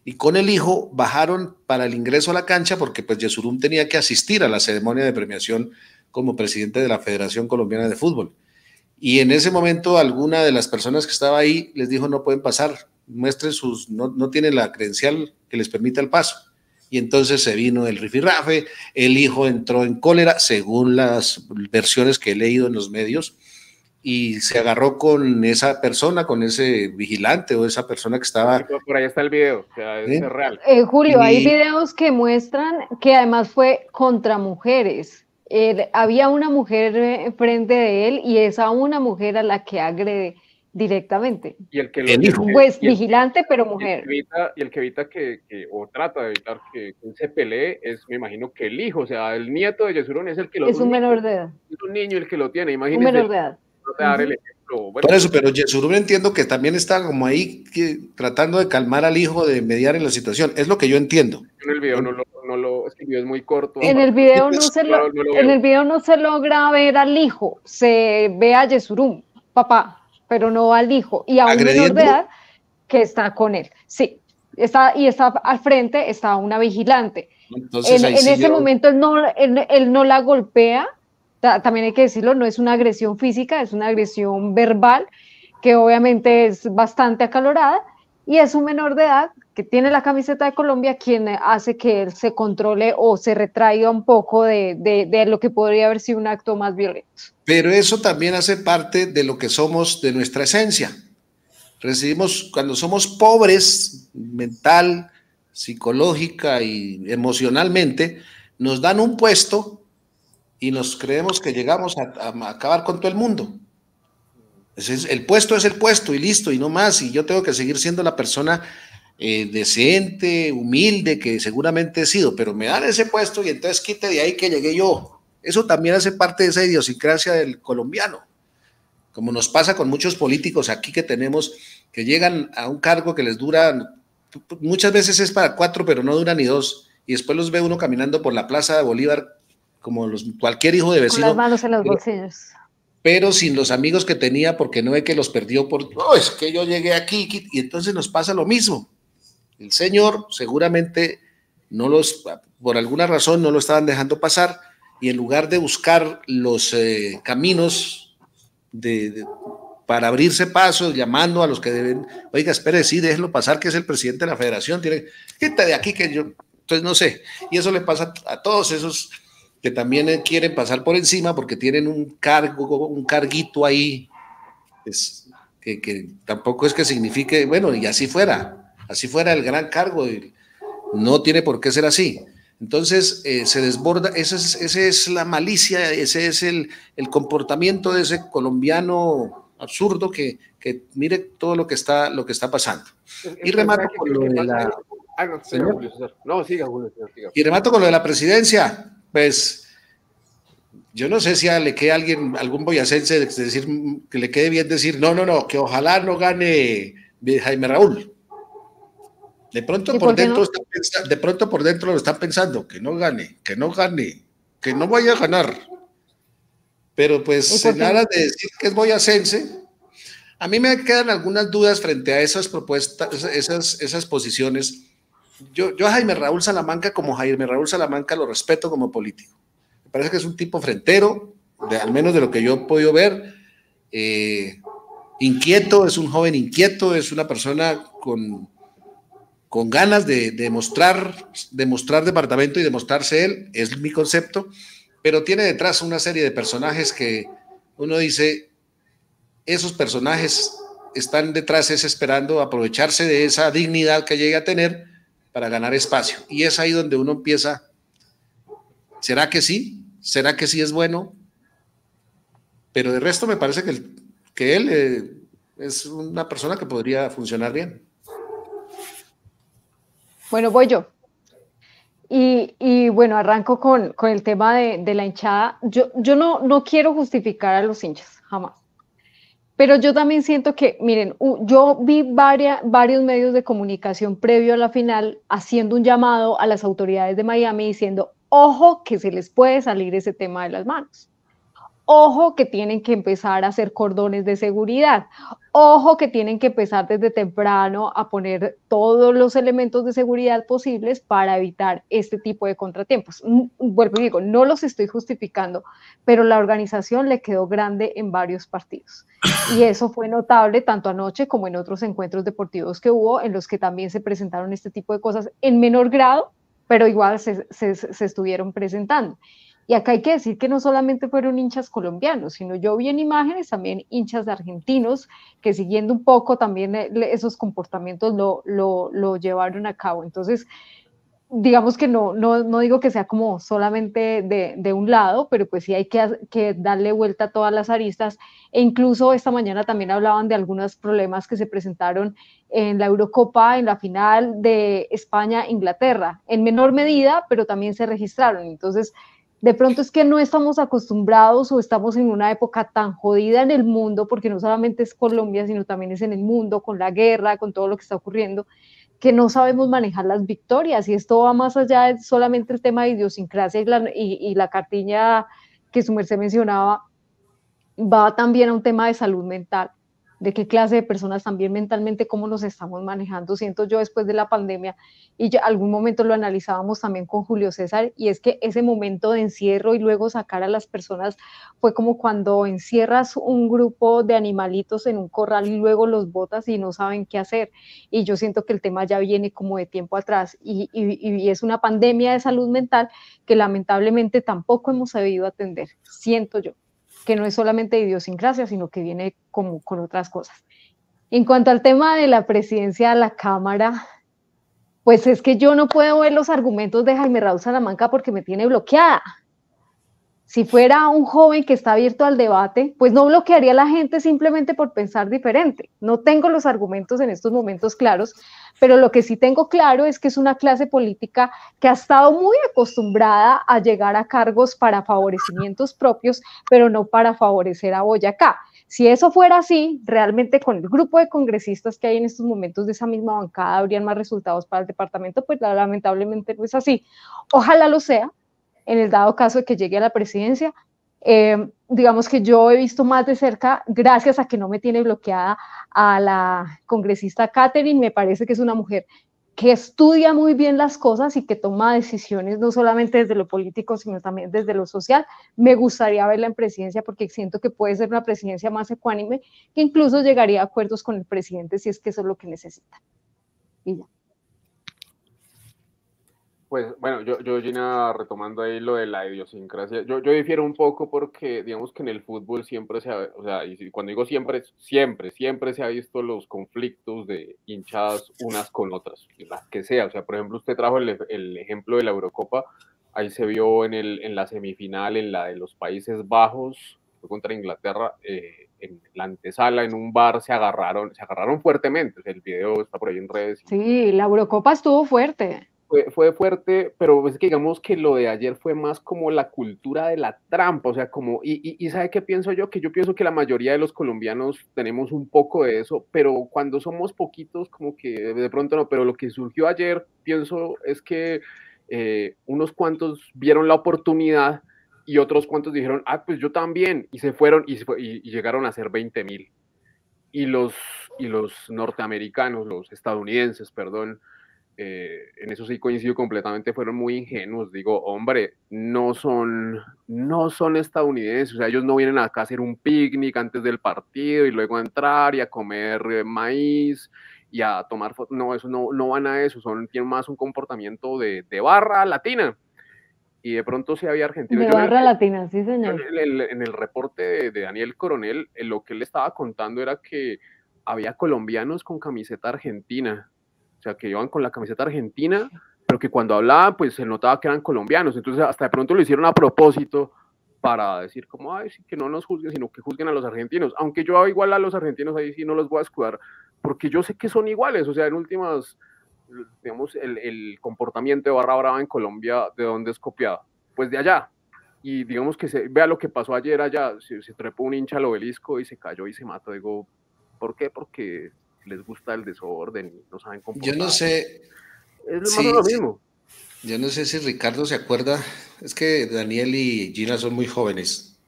y con el hijo bajaron para el ingreso a la cancha, porque pues Yesurum tenía que asistir a la ceremonia de premiación como presidente de la Federación Colombiana de Fútbol. Y en ese momento alguna de las personas que estaba ahí les dijo, no pueden pasar, muestren no tienen la credencial que les permita el paso. Y entonces se vino el rifirrafe, el hijo entró en cólera, según las versiones que he leído en los medios, y se agarró con esa persona, con ese vigilante o esa persona que estaba... Por ahí está el video, o sea, es real. Julio, hay videos que muestran que además fue contra mujeres. Había una mujer frente de él y es a una mujer a la que agrede directamente. Y el que pues vigilante, pero mujer. Y el que evita o trata de evitar que él se pelee es, me imagino, que el hijo, o sea, el nieto de Yesurum es el que lo tiene. Es un menor de edad. Es un niño el que lo tiene, imagínense. Un menor de edad. Dar el ejemplo. Bueno, por eso, pero Yesurum entiendo que también está como ahí tratando de calmar al hijo, de mediar en la situación. Es lo que yo entiendo. En el video es que el video es muy corto. En el video no se logra ver al hijo, se ve a Yesurum, papá, pero no al hijo, y a un menor de edad que está con él. Sí, está al frente, está una vigilante. Entonces, en ese momento él no la golpea. También hay que decirlo, no es una agresión física, es una agresión verbal, que obviamente es bastante acalorada, y es un menor de edad que tiene la camiseta de Colombia quien hace que él se controle o se retraiga un poco de lo que podría haber sido un acto más violento. Pero eso también hace parte de lo que somos, de nuestra esencia. Cuando somos pobres mental, psicológica y emocionalmente, nos dan un puesto y nos creemos que llegamos a acabar con todo el mundo. El puesto es el puesto y listo, y no más, y yo tengo que seguir siendo la persona decente, humilde, que seguramente he sido, pero me dan ese puesto y entonces quite de ahí que llegué yo. Eso también hace parte de esa idiosincrasia del colombiano, como nos pasa con muchos políticos aquí que tenemos, que llegan a un cargo que les dura, muchas veces es para 4, pero no dura ni 2, y después los ve uno caminando por la Plaza de Bolívar como cualquier hijo de vecino. Con las manos en los bolsillos. Pero sin los amigos que tenía, porque no ve que los perdió es que yo llegué aquí, y entonces nos pasa lo mismo. El señor seguramente por alguna razón no lo estaban dejando pasar, y en lugar de buscar los caminos para abrirse paso, llamando a los que deben, oiga, espere, sí, déjelo pasar, que es el presidente de la federación, quita de aquí que yo, entonces no sé, y eso le pasa a todos esos que también quieren pasar por encima porque tienen un carguito ahí, pues, que tampoco es que signifique, bueno, y así fuera el gran cargo, No tiene por qué ser así. Entonces se desborda, esa es la malicia, ese es el comportamiento de ese colombiano absurdo que mire todo lo que está pasando. Y remato con lo de la... No, siga, Julio. Y remato con lo de la presidencia. Pues yo no sé si le queda algún boyacense decir que le quede bien decir no, que ojalá no gane Jaime Raúl. De pronto por dentro lo están pensando, que no gane, que no vaya a ganar. Pero pues en aras de decir que es boyacense, a mí me quedan algunas dudas frente a esas propuestas, esas posiciones. Yo a Jaime Raúl Salamanca, como Jaime Raúl Salamanca, lo respeto como político. Me parece que es un tipo frentero, al menos de lo que yo he podido ver, inquieto, es un joven inquieto, es una persona con ganas de demostrar departamento y demostrarse él, es mi concepto, pero tiene detrás una serie de personajes que uno dice, esos personajes están detrás, esperando aprovecharse de esa dignidad que llegue a tener para ganar espacio. Y es ahí donde uno empieza, ¿será que sí? ¿Será que sí es bueno? Pero de resto me parece que él es una persona que podría funcionar bien. Bueno, voy yo. Y bueno, arranco con el tema de la hinchada. Yo no quiero justificar a los hinchas, jamás. Pero yo también siento que, miren, yo vi varios medios de comunicación previo a la final haciendo un llamado a las autoridades de Miami diciendo, ojo que se les puede salir ese tema de las manos. Ojo que tienen que empezar a hacer cordones de seguridad. Ojo que tienen que empezar desde temprano a poner todos los elementos de seguridad posibles para evitar este tipo de contratiempos. Vuelvo y digo, no los estoy justificando, pero la organización le quedó grande en varios partidos. Y eso fue notable tanto anoche como en otros encuentros deportivos que hubo, en los que también se presentaron este tipo de cosas en menor grado, pero igual se estuvieron presentando. Y acá hay que decir que no solamente fueron hinchas colombianos, sino yo vi en imágenes también hinchas argentinos que siguiendo un poco también esos comportamientos lo llevaron a cabo. Entonces, digamos que no digo que sea como solamente de un lado, pero pues sí hay que darle vuelta a todas las aristas. E incluso esta mañana también hablaban de algunos problemas que se presentaron en la Eurocopa, en la final de España-Inglaterra, en menor medida, pero también se registraron. Entonces, de pronto es que no estamos acostumbrados o estamos en una época tan jodida en el mundo, porque no solamente es Colombia, sino también es en el mundo, con la guerra, con todo lo que está ocurriendo, que no sabemos manejar las victorias. Y esto va más allá de solamente el tema de idiosincrasia y la cartilla que su merced mencionaba, va también a un tema de salud mental, de qué clase de personas también mentalmente, cómo nos estamos manejando, siento yo después de la pandemia, y ya algún momento lo analizábamos también con Julio César, y es que ese momento de encierro y luego sacar a las personas fue como cuando encierras un grupo de animalitos en un corral y luego los botas y no saben qué hacer, y yo siento que el tema ya viene como de tiempo atrás, y es una pandemia de salud mental que lamentablemente tampoco hemos sabido atender, siento yo, que no es solamente de idiosincrasia, sino que viene como con otras cosas. En cuanto al tema de la presidencia de la Cámara, pues es que yo no puedo ver los argumentos de Jaime Raúl Salamanca porque me tiene bloqueada. Si fuera un joven que está abierto al debate, pues no bloquearía a la gente simplemente por pensar diferente. No tengo los argumentos en estos momentos claros, pero lo que sí tengo claro es que es una clase política que ha estado muy acostumbrada a llegar a cargos para favorecimientos propios, pero no para favorecer a Boyacá. Si eso fuera así, realmente con el grupo de congresistas que hay en estos momentos de esa misma bancada habrían más resultados para el departamento, pues lamentablemente no es así. Ojalá lo sea, en el dado caso de que llegue a la presidencia. Digamos que yo he visto más de cerca, gracias a que no me tiene bloqueada, a la congresista Catherine. Me parece que es una mujer que estudia muy bien las cosas y que toma decisiones no solamente desde lo político, sino también desde lo social. Me gustaría verla en presidencia porque siento que puede ser una presidencia más ecuánime, que incluso llegaría a acuerdos con el presidente si es que eso es lo que necesita. Y ya. Pues bueno, Gina, retomando ahí lo de la idiosincrasia, yo difiero un poco porque digamos que en el fútbol siempre o sea, y cuando digo siempre, siempre se ha visto los conflictos de hinchadas unas con otras, las que sea. O sea, por ejemplo, usted trajo el ejemplo de la Eurocopa, ahí se vio en la semifinal, en la de los Países Bajos, fue contra Inglaterra, en la antesala, en un bar, se agarraron fuertemente. O sea, el video está por ahí en redes. Sí, la Eurocopa estuvo fuerte. Fue fuerte, pero es que digamos que lo de ayer fue más como la cultura de la trampa, o sea, como, y ¿sabe qué pienso yo? Que yo pienso que la mayoría de los colombianos tenemos un poco de eso, pero cuando somos poquitos, como que de pronto no, pero lo que surgió ayer, pienso, es que unos cuantos vieron la oportunidad y otros cuantos dijeron, ah, pues yo también, y se fueron y llegaron a ser 20,000. Y los norteamericanos, los estadounidenses, perdón, en eso sí coincido completamente, fueron muy ingenuos. Digo, hombre, no son estadounidenses, o sea, ellos no vienen acá a hacer un picnic antes del partido y luego a entrar y a comer maíz y a tomar fotos. No, eso no van a eso, tienen más un comportamiento de barra latina. Y de pronto sí había argentinos. De barra latina, sí, señor. En el reporte de Daniel Coronel, lo que él estaba contando era que había colombianos con camiseta argentina, o sea, que iban con la camiseta argentina, pero que cuando hablaban, pues se notaba que eran colombianos. Entonces, hasta de pronto lo hicieron a propósito para decir como, ay, sí, que no nos juzguen, sino que juzguen a los argentinos. Aunque yo igual a los argentinos ahí sí no los voy a escudar, porque yo sé que son iguales. O sea, en últimas, digamos, el comportamiento de Barra Brava en Colombia, ¿de dónde es copiado? Pues de allá. Y digamos que vea lo que pasó ayer allá, se trepó un hincha al obelisco y se cayó y se mató. Digo, ¿por qué? Porque les gusta el desorden y no saben comportar. Yo no sé. Es más o menos lo mismo. Yo no sé si Ricardo se acuerda, es que Daniel y Gina son muy jóvenes,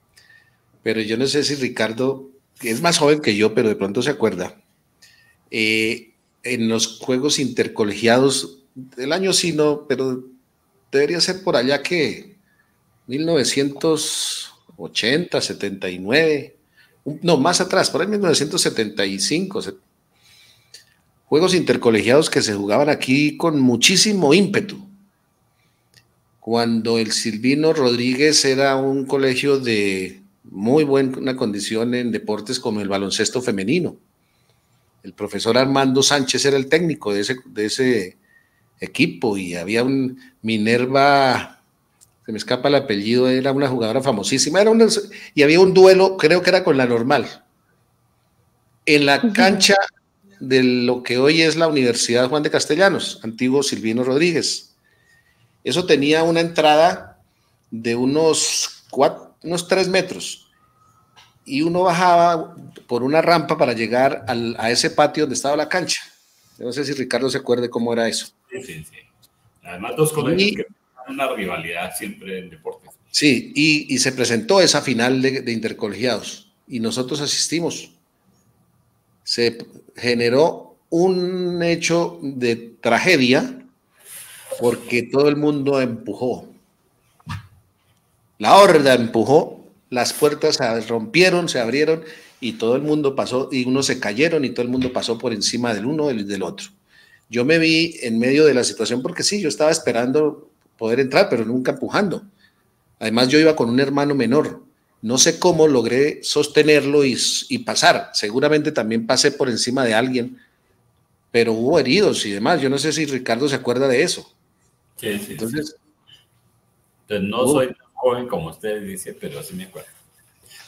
pero yo no sé si Ricardo, que es más joven que yo, pero de pronto se acuerda, en los juegos intercolegiados, del año sí no, pero debería ser por allá que 1980, 79, no, más atrás, por ahí 1975, juegos intercolegiados que se jugaban aquí con muchísimo ímpetu. Cuando el Silvino Rodríguez era un colegio de muy buena condición en deportes como el baloncesto femenino. El profesor Armando Sánchez era el técnico de ese equipo y había un Minerva, se me escapa el apellido, era una jugadora famosísima, y había un duelo, creo que era con la Normal, en la cancha de lo que hoy es la Universidad Juan de Castellanos, antiguo Silvino Rodríguez. Eso tenía una entrada de unos 3 metros y uno bajaba por una rampa para llegar a ese patio donde estaba la cancha. No sé si Ricardo se acuerde cómo era eso. Sí. Además, dos colegios que tienen una rivalidad siempre en deportes. Sí, y se presentó esa final de intercolegiados y nosotros asistimos. Se generó un hecho de tragedia porque todo el mundo empujó. La horda empujó, las puertas se rompieron, se abrieron y todo el mundo pasó, y unos se cayeron y todo el mundo pasó por encima del uno y del otro. Yo me vi en medio de la situación porque sí, yo estaba esperando poder entrar, pero nunca empujando. Además, yo iba con un hermano menor. No sé cómo logré sostenerlo y pasar. Seguramente también pasé por encima de alguien, pero hubo heridos y demás. Yo no sé si Ricardo se acuerda de eso. Sí. Entonces no soy tan joven como usted dice, pero sí me acuerdo.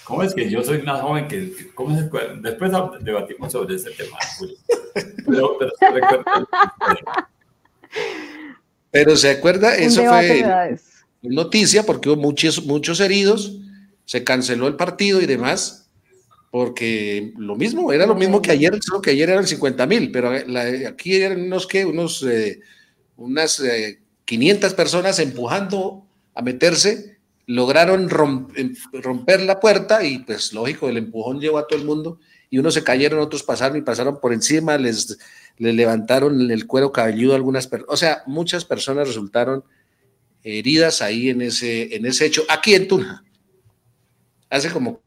¿Cómo es que yo soy más joven que... ¿Cómo se acuerda? Después debatimos sobre ese tema. Pero se recuerda. Pero se acuerda, eso fue edades. Noticia porque hubo muchos heridos, se canceló el partido y demás, porque lo mismo, era lo mismo que ayer, solo que ayer eran 50,000, pero aquí eran unas 500 personas empujando a meterse, lograron romper la puerta y pues lógico, el empujón llevó a todo el mundo y unos se cayeron, otros pasaron y pasaron por encima, les levantaron el cuero cabelludo a algunas personas, o sea, muchas personas resultaron heridas ahí en ese hecho, aquí en Tunja, hace como...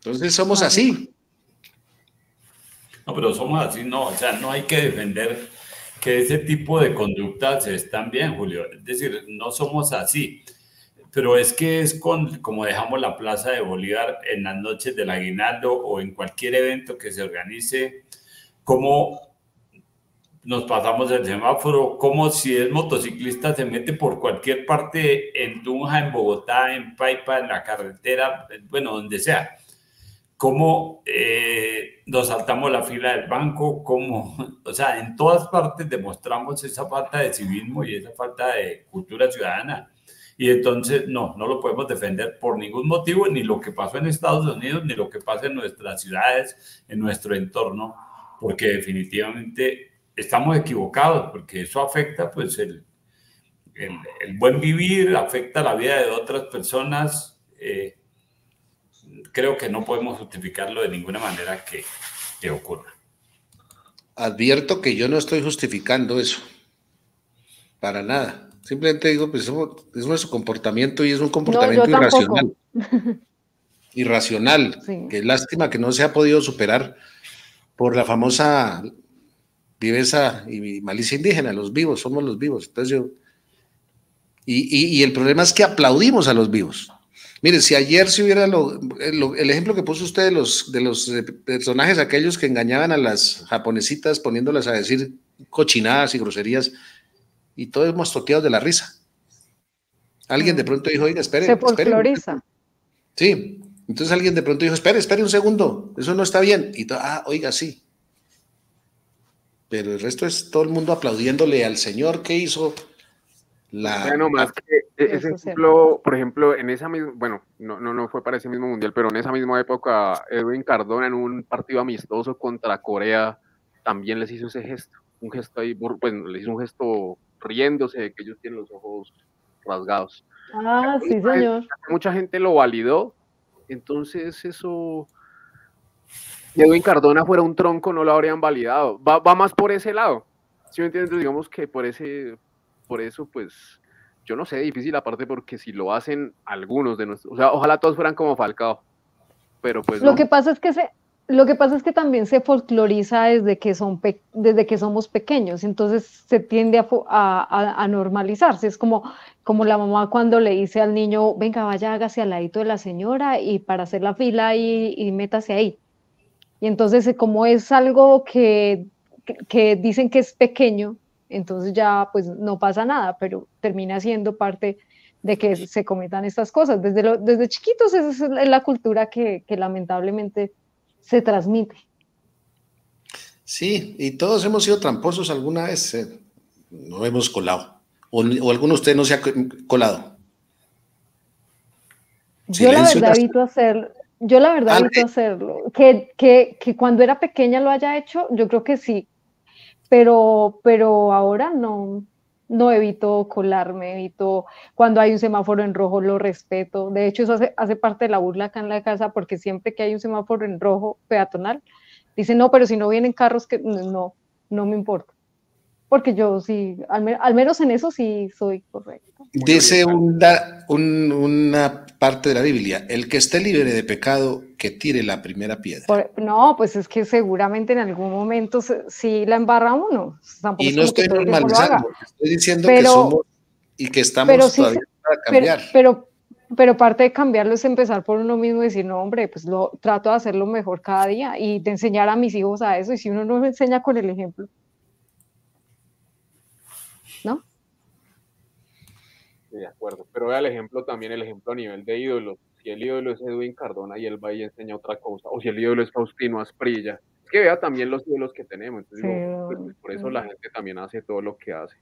Entonces somos así. No, pero somos así, no, o sea, no hay que defender que ese tipo de conductas están bien, Julio. Es decir, no somos así, pero es que es como dejamos la Plaza de Bolívar en las noches del aguinaldo o en cualquier evento que se organice, como nos pasamos el semáforo, como si el motociclista se mete por cualquier parte en Tunja, en Bogotá, en Paipa, en la carretera, bueno, donde sea. Cómo nos saltamos la fila del banco, cómo, o sea, en todas partes demostramos esa falta de civismo y esa falta de cultura ciudadana. Y entonces, no lo podemos defender por ningún motivo, ni lo que pasó en Estados Unidos, ni lo que pasa en nuestras ciudades, en nuestro entorno, porque definitivamente estamos equivocados, porque eso afecta pues el buen vivir, afecta la vida de otras personas. Creo que no podemos justificarlo de ninguna manera que ocurra. Advierto que yo no estoy justificando eso, para nada. Simplemente digo, pues es nuestro comportamiento y es un No, comportamiento yo tampoco. irracional, Sí. que es lástima que no se ha podido superar por la famosa viveza y malicia indígena, los vivos, somos los vivos. Entonces y el problema es que aplaudimos a los vivos. Miren, si ayer se hubiera el ejemplo que puso usted de los personajes aquellos que engañaban a las japonesitas poniéndolas a decir cochinadas y groserías y todos mostoqueados de la risa. Alguien de pronto dijo, oiga, espere. Se folcloriza. Sí, entonces alguien de pronto dijo, espere un segundo, eso no está bien. Y oiga, sí. Pero el resto es todo el mundo aplaudiéndole al señor que hizo Bueno, más que ese ejemplo, por ejemplo, en esa misma, bueno, no fue para ese mismo mundial, pero en esa misma época, Edwin Cardona en un partido amistoso contra Corea también les hizo ese gesto, un gesto ahí, pues les hizo un gesto riéndose de que ellos tienen los ojos rasgados. Ah, sí, señor. Mucha gente lo validó, entonces eso, si Edwin Cardona fuera un tronco no lo habrían validado, va más por ese lado, ¿sí me entiendes? Digamos que por eso, pues, yo no sé, difícil aparte porque si lo hacen algunos de nuestros, o sea, ojalá todos fueran como Falcao, pero pues Lo no. que pasa es que también se folcloriza desde que somos pequeños, entonces se tiende a normalizarse. Es como la mamá cuando le dice al niño, venga, vaya, hágase al ladito de la señora y para hacer la fila y métase ahí. Y entonces, como es algo que dicen que es pequeño, entonces ya pues no pasa nada, pero termina siendo parte de que se cometan estas cosas. Desde chiquitos esa es la cultura que lamentablemente se transmite. Sí, y todos hemos sido tramposos alguna vez, no hemos colado. O alguno de ustedes no se ha colado. Yo la verdad evito hacerlo. Que cuando era pequeña lo haya hecho, yo creo que sí, pero ahora no evito colarme, evito cuando hay un semáforo en rojo lo respeto. De hecho, eso hace parte de la burla acá en la casa, porque siempre que hay un semáforo en rojo peatonal, dicen, no, pero si no vienen carros, que no me importa. Porque yo sí, al menos en eso sí soy correcta. Dice una parte de la Biblia, el que esté libre de pecado, que tire la primera piedra. No, pues es que seguramente en algún momento sí la embarra uno. Tampoco Y es no como que estoy todo el tiempo lo haga. normalizando, estoy diciendo que somos y que estamos sí, todavía para cambiar. Pero parte de cambiarlo es empezar por uno mismo y decir, no, hombre, pues trato de hacerlo mejor cada día y de enseñar a mis hijos a eso. Y si uno no me enseña con el ejemplo, ¿no? Sí, de acuerdo, pero vea el ejemplo también, el ejemplo a nivel de ídolos. Si el ídolo es Edwin Cardona y él va y enseña otra cosa, o si el ídolo es Faustino Asprilla, es que vea también los ídolos que tenemos. Entonces, digo, pues, por eso la gente también hace todo lo que hace.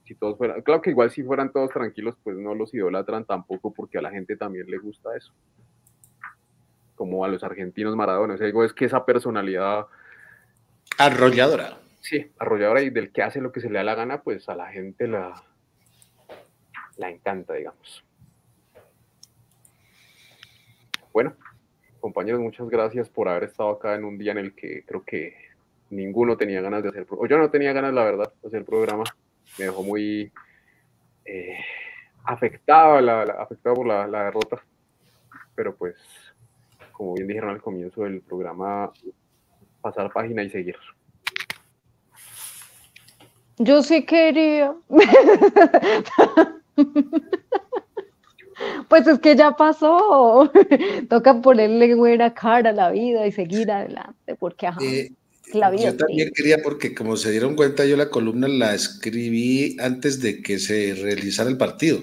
Si todos fueran, claro que igual si fueran todos tranquilos, pues no los idolatran tampoco, porque a la gente también le gusta eso. Como a los argentinos Maradona. O sea, digo, es que esa personalidad arrolladora. Sí, arrolladora y del que hace lo que se le da la gana, pues a la gente la encanta, digamos. Bueno, compañeros, muchas gracias por haber estado acá en un día en el que creo que ninguno tenía ganas de hacer, o yo no tenía ganas, la verdad, de hacer programa. Me dejó muy afectado, afectado por la derrota, pero pues, como bien dijeron al comienzo del programa, pasar página y seguir. Yo sí quería. Pues es que ya pasó. Toca ponerle buena cara a la vida y seguir adelante, porque ajá, la vida yo también quería, porque como se dieron cuenta, yo la columna la escribí antes de que se realizara el partido.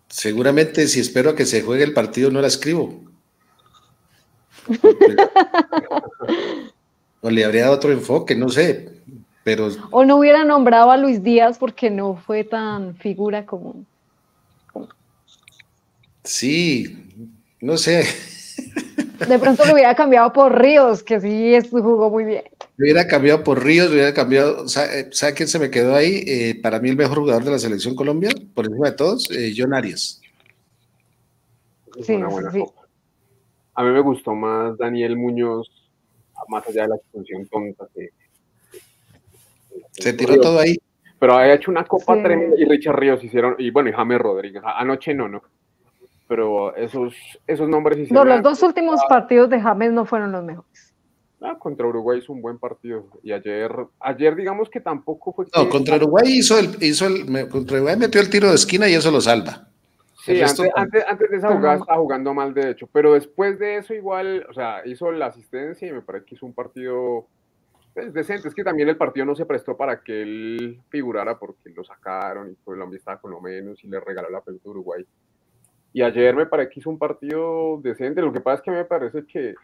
Seguramente si espero a que se juegue el partido no la escribo. O le habría dado otro enfoque, no sé. Pero... O no hubiera nombrado a Luis Díaz porque no fue tan figura como... Sí, no sé. De pronto lo hubiera cambiado por Ríos, que sí jugó muy bien. Lo hubiera cambiado por Ríos, lo hubiera cambiado. ¿Sabe quién se me quedó ahí? Para mí el mejor jugador de la selección Colombia, por encima de todos, John Arias. Sí, sí. A mí me gustó más Daniel Muñoz, más allá de la expulsión tonta que se tiró todo ahí. Pero había hecho una copa tremenda, y Richard Ríos hicieron, y bueno, y James Rodríguez. Anoche no. Pero esos nombres hicieron... No, los dos últimos partidos de James no fueron los mejores. Contra Uruguay hizo un buen partido. Y ayer digamos que tampoco fue... No, contra Uruguay contra Uruguay metió el tiro de esquina y eso lo salva. Sí, antes de esa jugada estaba jugando mal, de hecho. Pero después de eso igual, o sea, hizo la asistencia y me parece que hizo un partido... pues decente. Es que también el partido no se prestó para que él figurara porque lo sacaron y Colombia estaba con lo menos y le regaló la pelota a Uruguay. Y ayer me parece que hizo un partido decente. Lo que pasa es que me parece que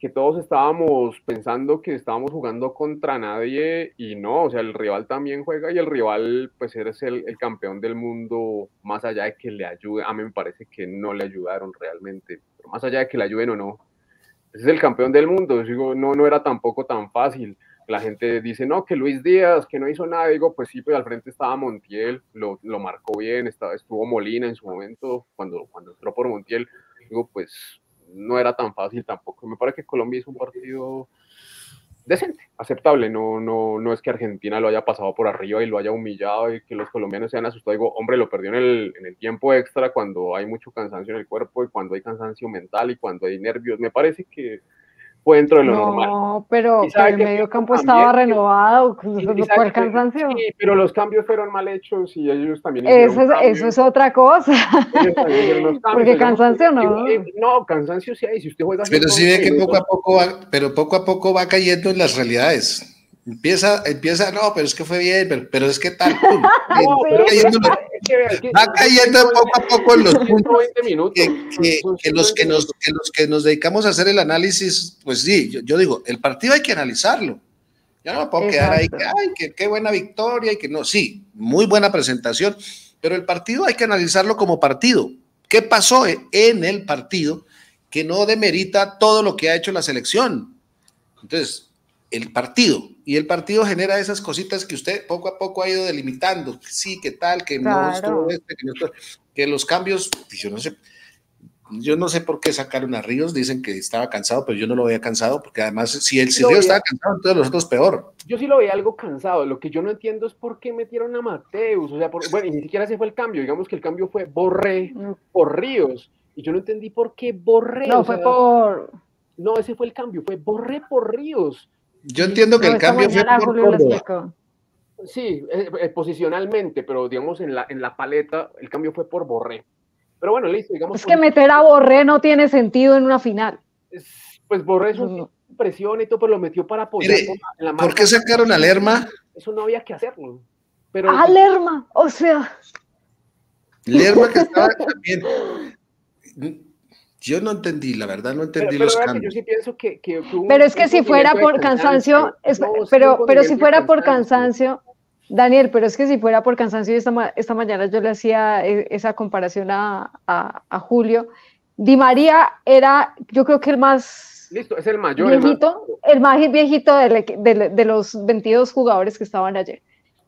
todos estábamos pensando que estábamos jugando contra nadie y no, o sea, el rival también juega y el rival pues es el campeón del mundo, más allá de que le ayude. A mí me parece que no le ayudaron realmente, pero más allá de que le ayuden o no, ese es el campeón del mundo. Digo, no era tampoco tan fácil. La gente dice, no, que Luis Díaz, que no hizo nada. Digo, pues sí, pues al frente estaba Montiel, lo marcó bien, estuvo Molina en su momento, cuando entró por Montiel. Digo, pues no era tan fácil tampoco. Me parece que Colombia hizo un partido decente, aceptable. No es que Argentina lo haya pasado por arriba y lo haya humillado y que los colombianos se hayan asustado. Digo, hombre, lo perdió en el tiempo extra, cuando hay mucho cansancio en el cuerpo y cuando hay cansancio mental y cuando hay nervios. Me parece que fue dentro de lo normal. No, pero el medio campo estaba renovado, por el cansancio. Sí, pero los cambios fueron mal hechos y ellos también eso es otra cosa. Porque cansancio no. No, cansancio sí hay, si usted juega... Pero sí ve que poco a poco va cayendo en las realidades. Empieza, no, pero es que fue bien, pero es que tal. Va cayendo poco a poco en los puntos que los que nos dedicamos a hacer el análisis, pues sí, yo digo, el partido hay que analizarlo. Yo no me puedo quedar ahí, que qué buena victoria y que no, sí, muy buena presentación, pero el partido hay que analizarlo como partido. ¿Qué pasó en el partido que no demerita todo lo que ha hecho la selección? Entonces, el partido genera esas cositas que usted poco a poco ha ido delimitando, sí, que tal, que no estuvo que los cambios, yo no sé por qué sacaron a Ríos, dicen que estaba cansado, pero yo no lo veía cansado, porque además si Ríos estaba cansado, entonces los otros peor. Yo sí lo veía algo cansado, lo que yo no entiendo es por qué metieron a Mateus, o sea, bueno, y ni siquiera ese fue el cambio, digamos que el cambio fue Borré por Ríos, y yo no entendí por qué Borré. No, No, ese fue el cambio, fue Borré por Ríos. Yo entiendo que el cambio fue por Córdoba. Sí, posicionalmente, pero digamos en la paleta, el cambio fue por Borré. Pero bueno, listo, digamos... Es que meter a Borré no tiene sentido en una final. Pues Borré es un presión y todo, pero lo metió para apoyar. En la marca. ¿Por qué sacaron a Lerma? Eso no había que hacerlo. Pero... Lerma, o sea... Lerma que estaba también... Yo no entendí, la verdad, no entendí los cambios. Yo sí pienso que pero es que si fuera por cansancio, pero si fuera por cansancio, Daniel, pero es que si fuera por cansancio, esta mañana yo le hacía esa comparación a Julio. Di María era, yo creo que el más... Listo, es el mayor. El más viejito de los 22 jugadores que estaban ayer.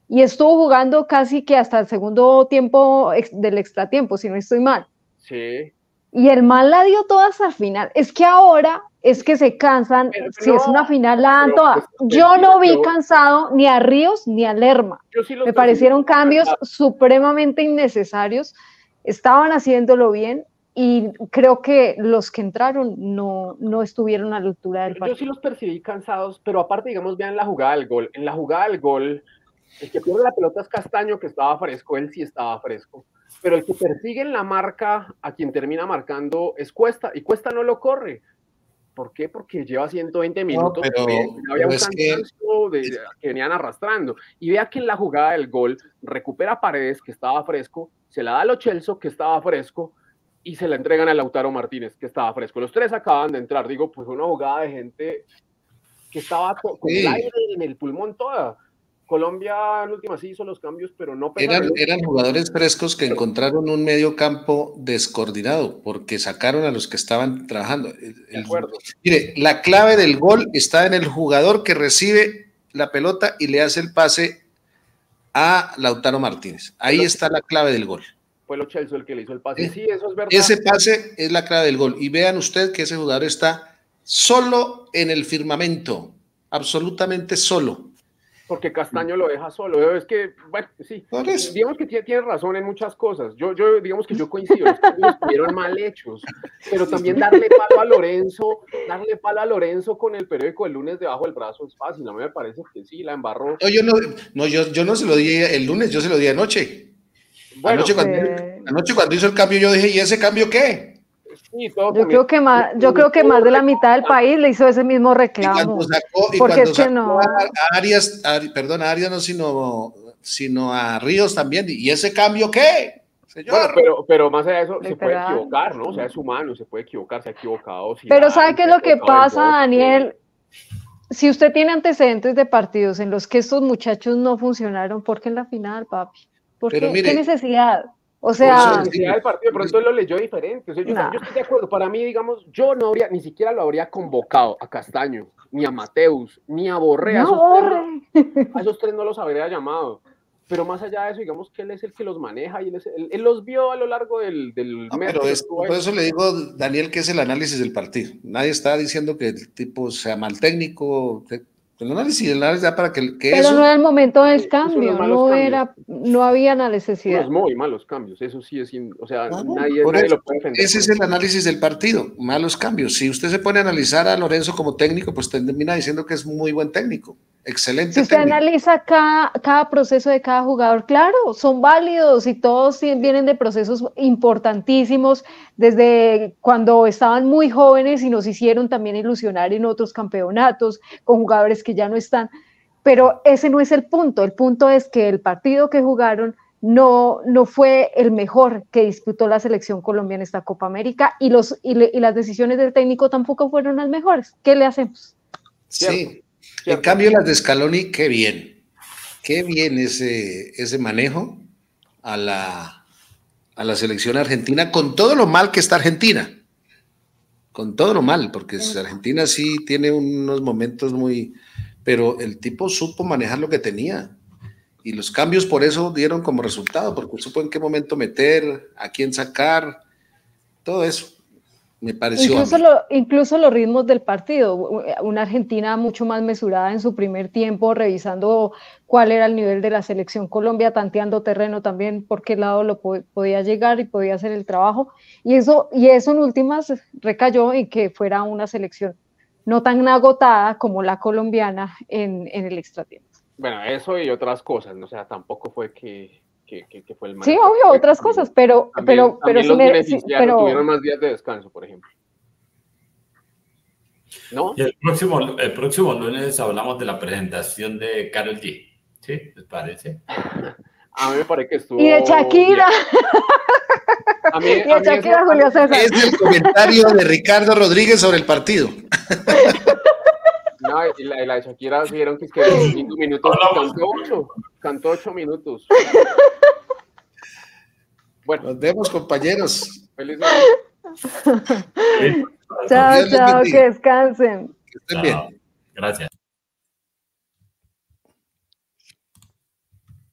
Y estuvo jugando casi que hasta el segundo tiempo del extratiempo, si no estoy mal. Sí. Y el man la dio toda hasta el final. Es que ahora es que se cansan, si es una final la dan toda. Yo no vi cansado ni a Ríos ni a Lerma. Me parecieron cambios supremamente innecesarios. Estaban haciéndolo bien. y creo que los que entraron no estuvieron a la altura del partido. Yo sí los percibí cansados, pero aparte, digamos, vean la jugada del gol. En la jugada del gol, el que pierde la pelota es Castaño, que estaba fresco, él sí estaba fresco. Pero el que persigue en la marca, a quien termina marcando, es Cuesta, y Cuesta no lo corre. ¿Por qué? Porque lleva 120 minutos, había un cansancio que venían arrastrando. Y vea que en la jugada del gol recupera Paredes, que estaba fresco, se la da a Lo Celso, que estaba fresco, y se la entregan a Lautaro Martínez, que estaba fresco. Los tres acaban de entrar, digo, pues una jugada de gente que estaba con el aire en el pulmón toda. Colombia en última sí hizo los cambios, pero no eran jugadores frescos que encontraron un medio campo descoordinado porque sacaron a los que estaban trabajando. Mire, la clave del gol está en el jugador que recibe la pelota y le hace el pase a Lautaro Martínez. Ahí está la clave del gol. Fue Lo Celso el que le hizo el pase. Sí, eso es verdad. Ese pase es la clave del gol. Y vean usted que ese jugador está solo en el firmamento, absolutamente solo. Porque Castaño lo deja solo. Es que, bueno, sí, digamos que tiene razón en muchas cosas. Yo digamos que yo coincido, los cambios estuvieron mal hechos, pero también darle palo a Lorenzo con el periódico el lunes debajo del brazo es fácil. A mí me parece que sí, la embarró. Yo no se lo di el lunes, yo se lo di anoche. Bueno, anoche cuando hizo el cambio yo dije, ¿y ese cambio qué? Sí, yo creo que más de la mitad del país le hizo ese mismo reclamo. Porque es que no. A Arias no, sino a Ríos también. ¿Y ese cambio qué? Señor. Bueno, pero más allá de eso, se puede equivocar, ¿no? O sea, es humano, se puede equivocar, se ha equivocado. Pero ¿sabe qué es lo que pasa, Daniel? Si usted tiene antecedentes de partidos en los que estos muchachos no funcionaron, ¿por qué en la final, papi? ¿Qué necesidad? O sea, el partido, pronto él lo leyó diferente. O sea, yo estoy de acuerdo. Para mí, digamos, yo no habría, ni siquiera lo habría convocado a Castaño, ni a Mateus, ni a Borré. A esos tres no los habría llamado. Pero más allá de eso, digamos que él es el que los maneja y él los vio a lo largo del mes. Por eso le digo, Daniel, que es el análisis del partido. Nadie está diciendo que el tipo sea mal técnico. El análisis da para que pero eso, no era el momento del cambio, no había la necesidad. Unos muy malos cambios, eso sí es, o sea, nadie lo puede defender. Ese es el análisis del partido, malos cambios. Si usted se pone a analizar a Lorenzo como técnico, pues termina diciendo que es muy buen técnico, excelente. Si usted analiza cada proceso de cada jugador, claro, son válidos y todos vienen de procesos importantísimos desde cuando estaban muy jóvenes y nos hicieron también ilusionar en otros campeonatos con jugadores que ya no están, pero ese no es el punto es que el partido que jugaron no fue el mejor que disputó la selección colombiana en esta Copa América y las decisiones del técnico tampoco fueron las mejores. ¿Qué le hacemos? Sí, en cambio las de Scaloni, qué bien ese manejo a la selección argentina, con todo lo mal que está Argentina, con todo lo mal, porque Argentina sí tiene unos momentos pero el tipo supo manejar lo que tenía, y los cambios por eso dieron como resultado, porque supo en qué momento meter, a quién sacar, todo eso. Me pareció incluso los ritmos del partido, una Argentina mucho más mesurada en su primer tiempo, revisando cuál era el nivel de la selección Colombia, tanteando terreno también, por qué lado lo podía llegar y podía hacer el trabajo, y eso en últimas recayó en que fuera una selección no tan agotada como la colombiana en el extratiempo. Bueno, eso y otras cosas, ¿no? O sea, tampoco fue que fue el mal. Sí, obvio, otras cosas, pero tuvieron más días de descanso, por ejemplo. ¿No? Y el próximo lunes hablamos de la presentación de Karol G. ¿Sí? ¿Les parece? A mí me parece que estuvo... Y de Shakira. Shakira, Julio César. Es el comentario de Ricardo Rodríguez sobre el partido. No, y la de Shakira vieron que 5 minutos, cantó 8 minutos. Bueno, nos vemos, compañeros. Feliz noche. Chao, que descansen. Que estén bien. Gracias.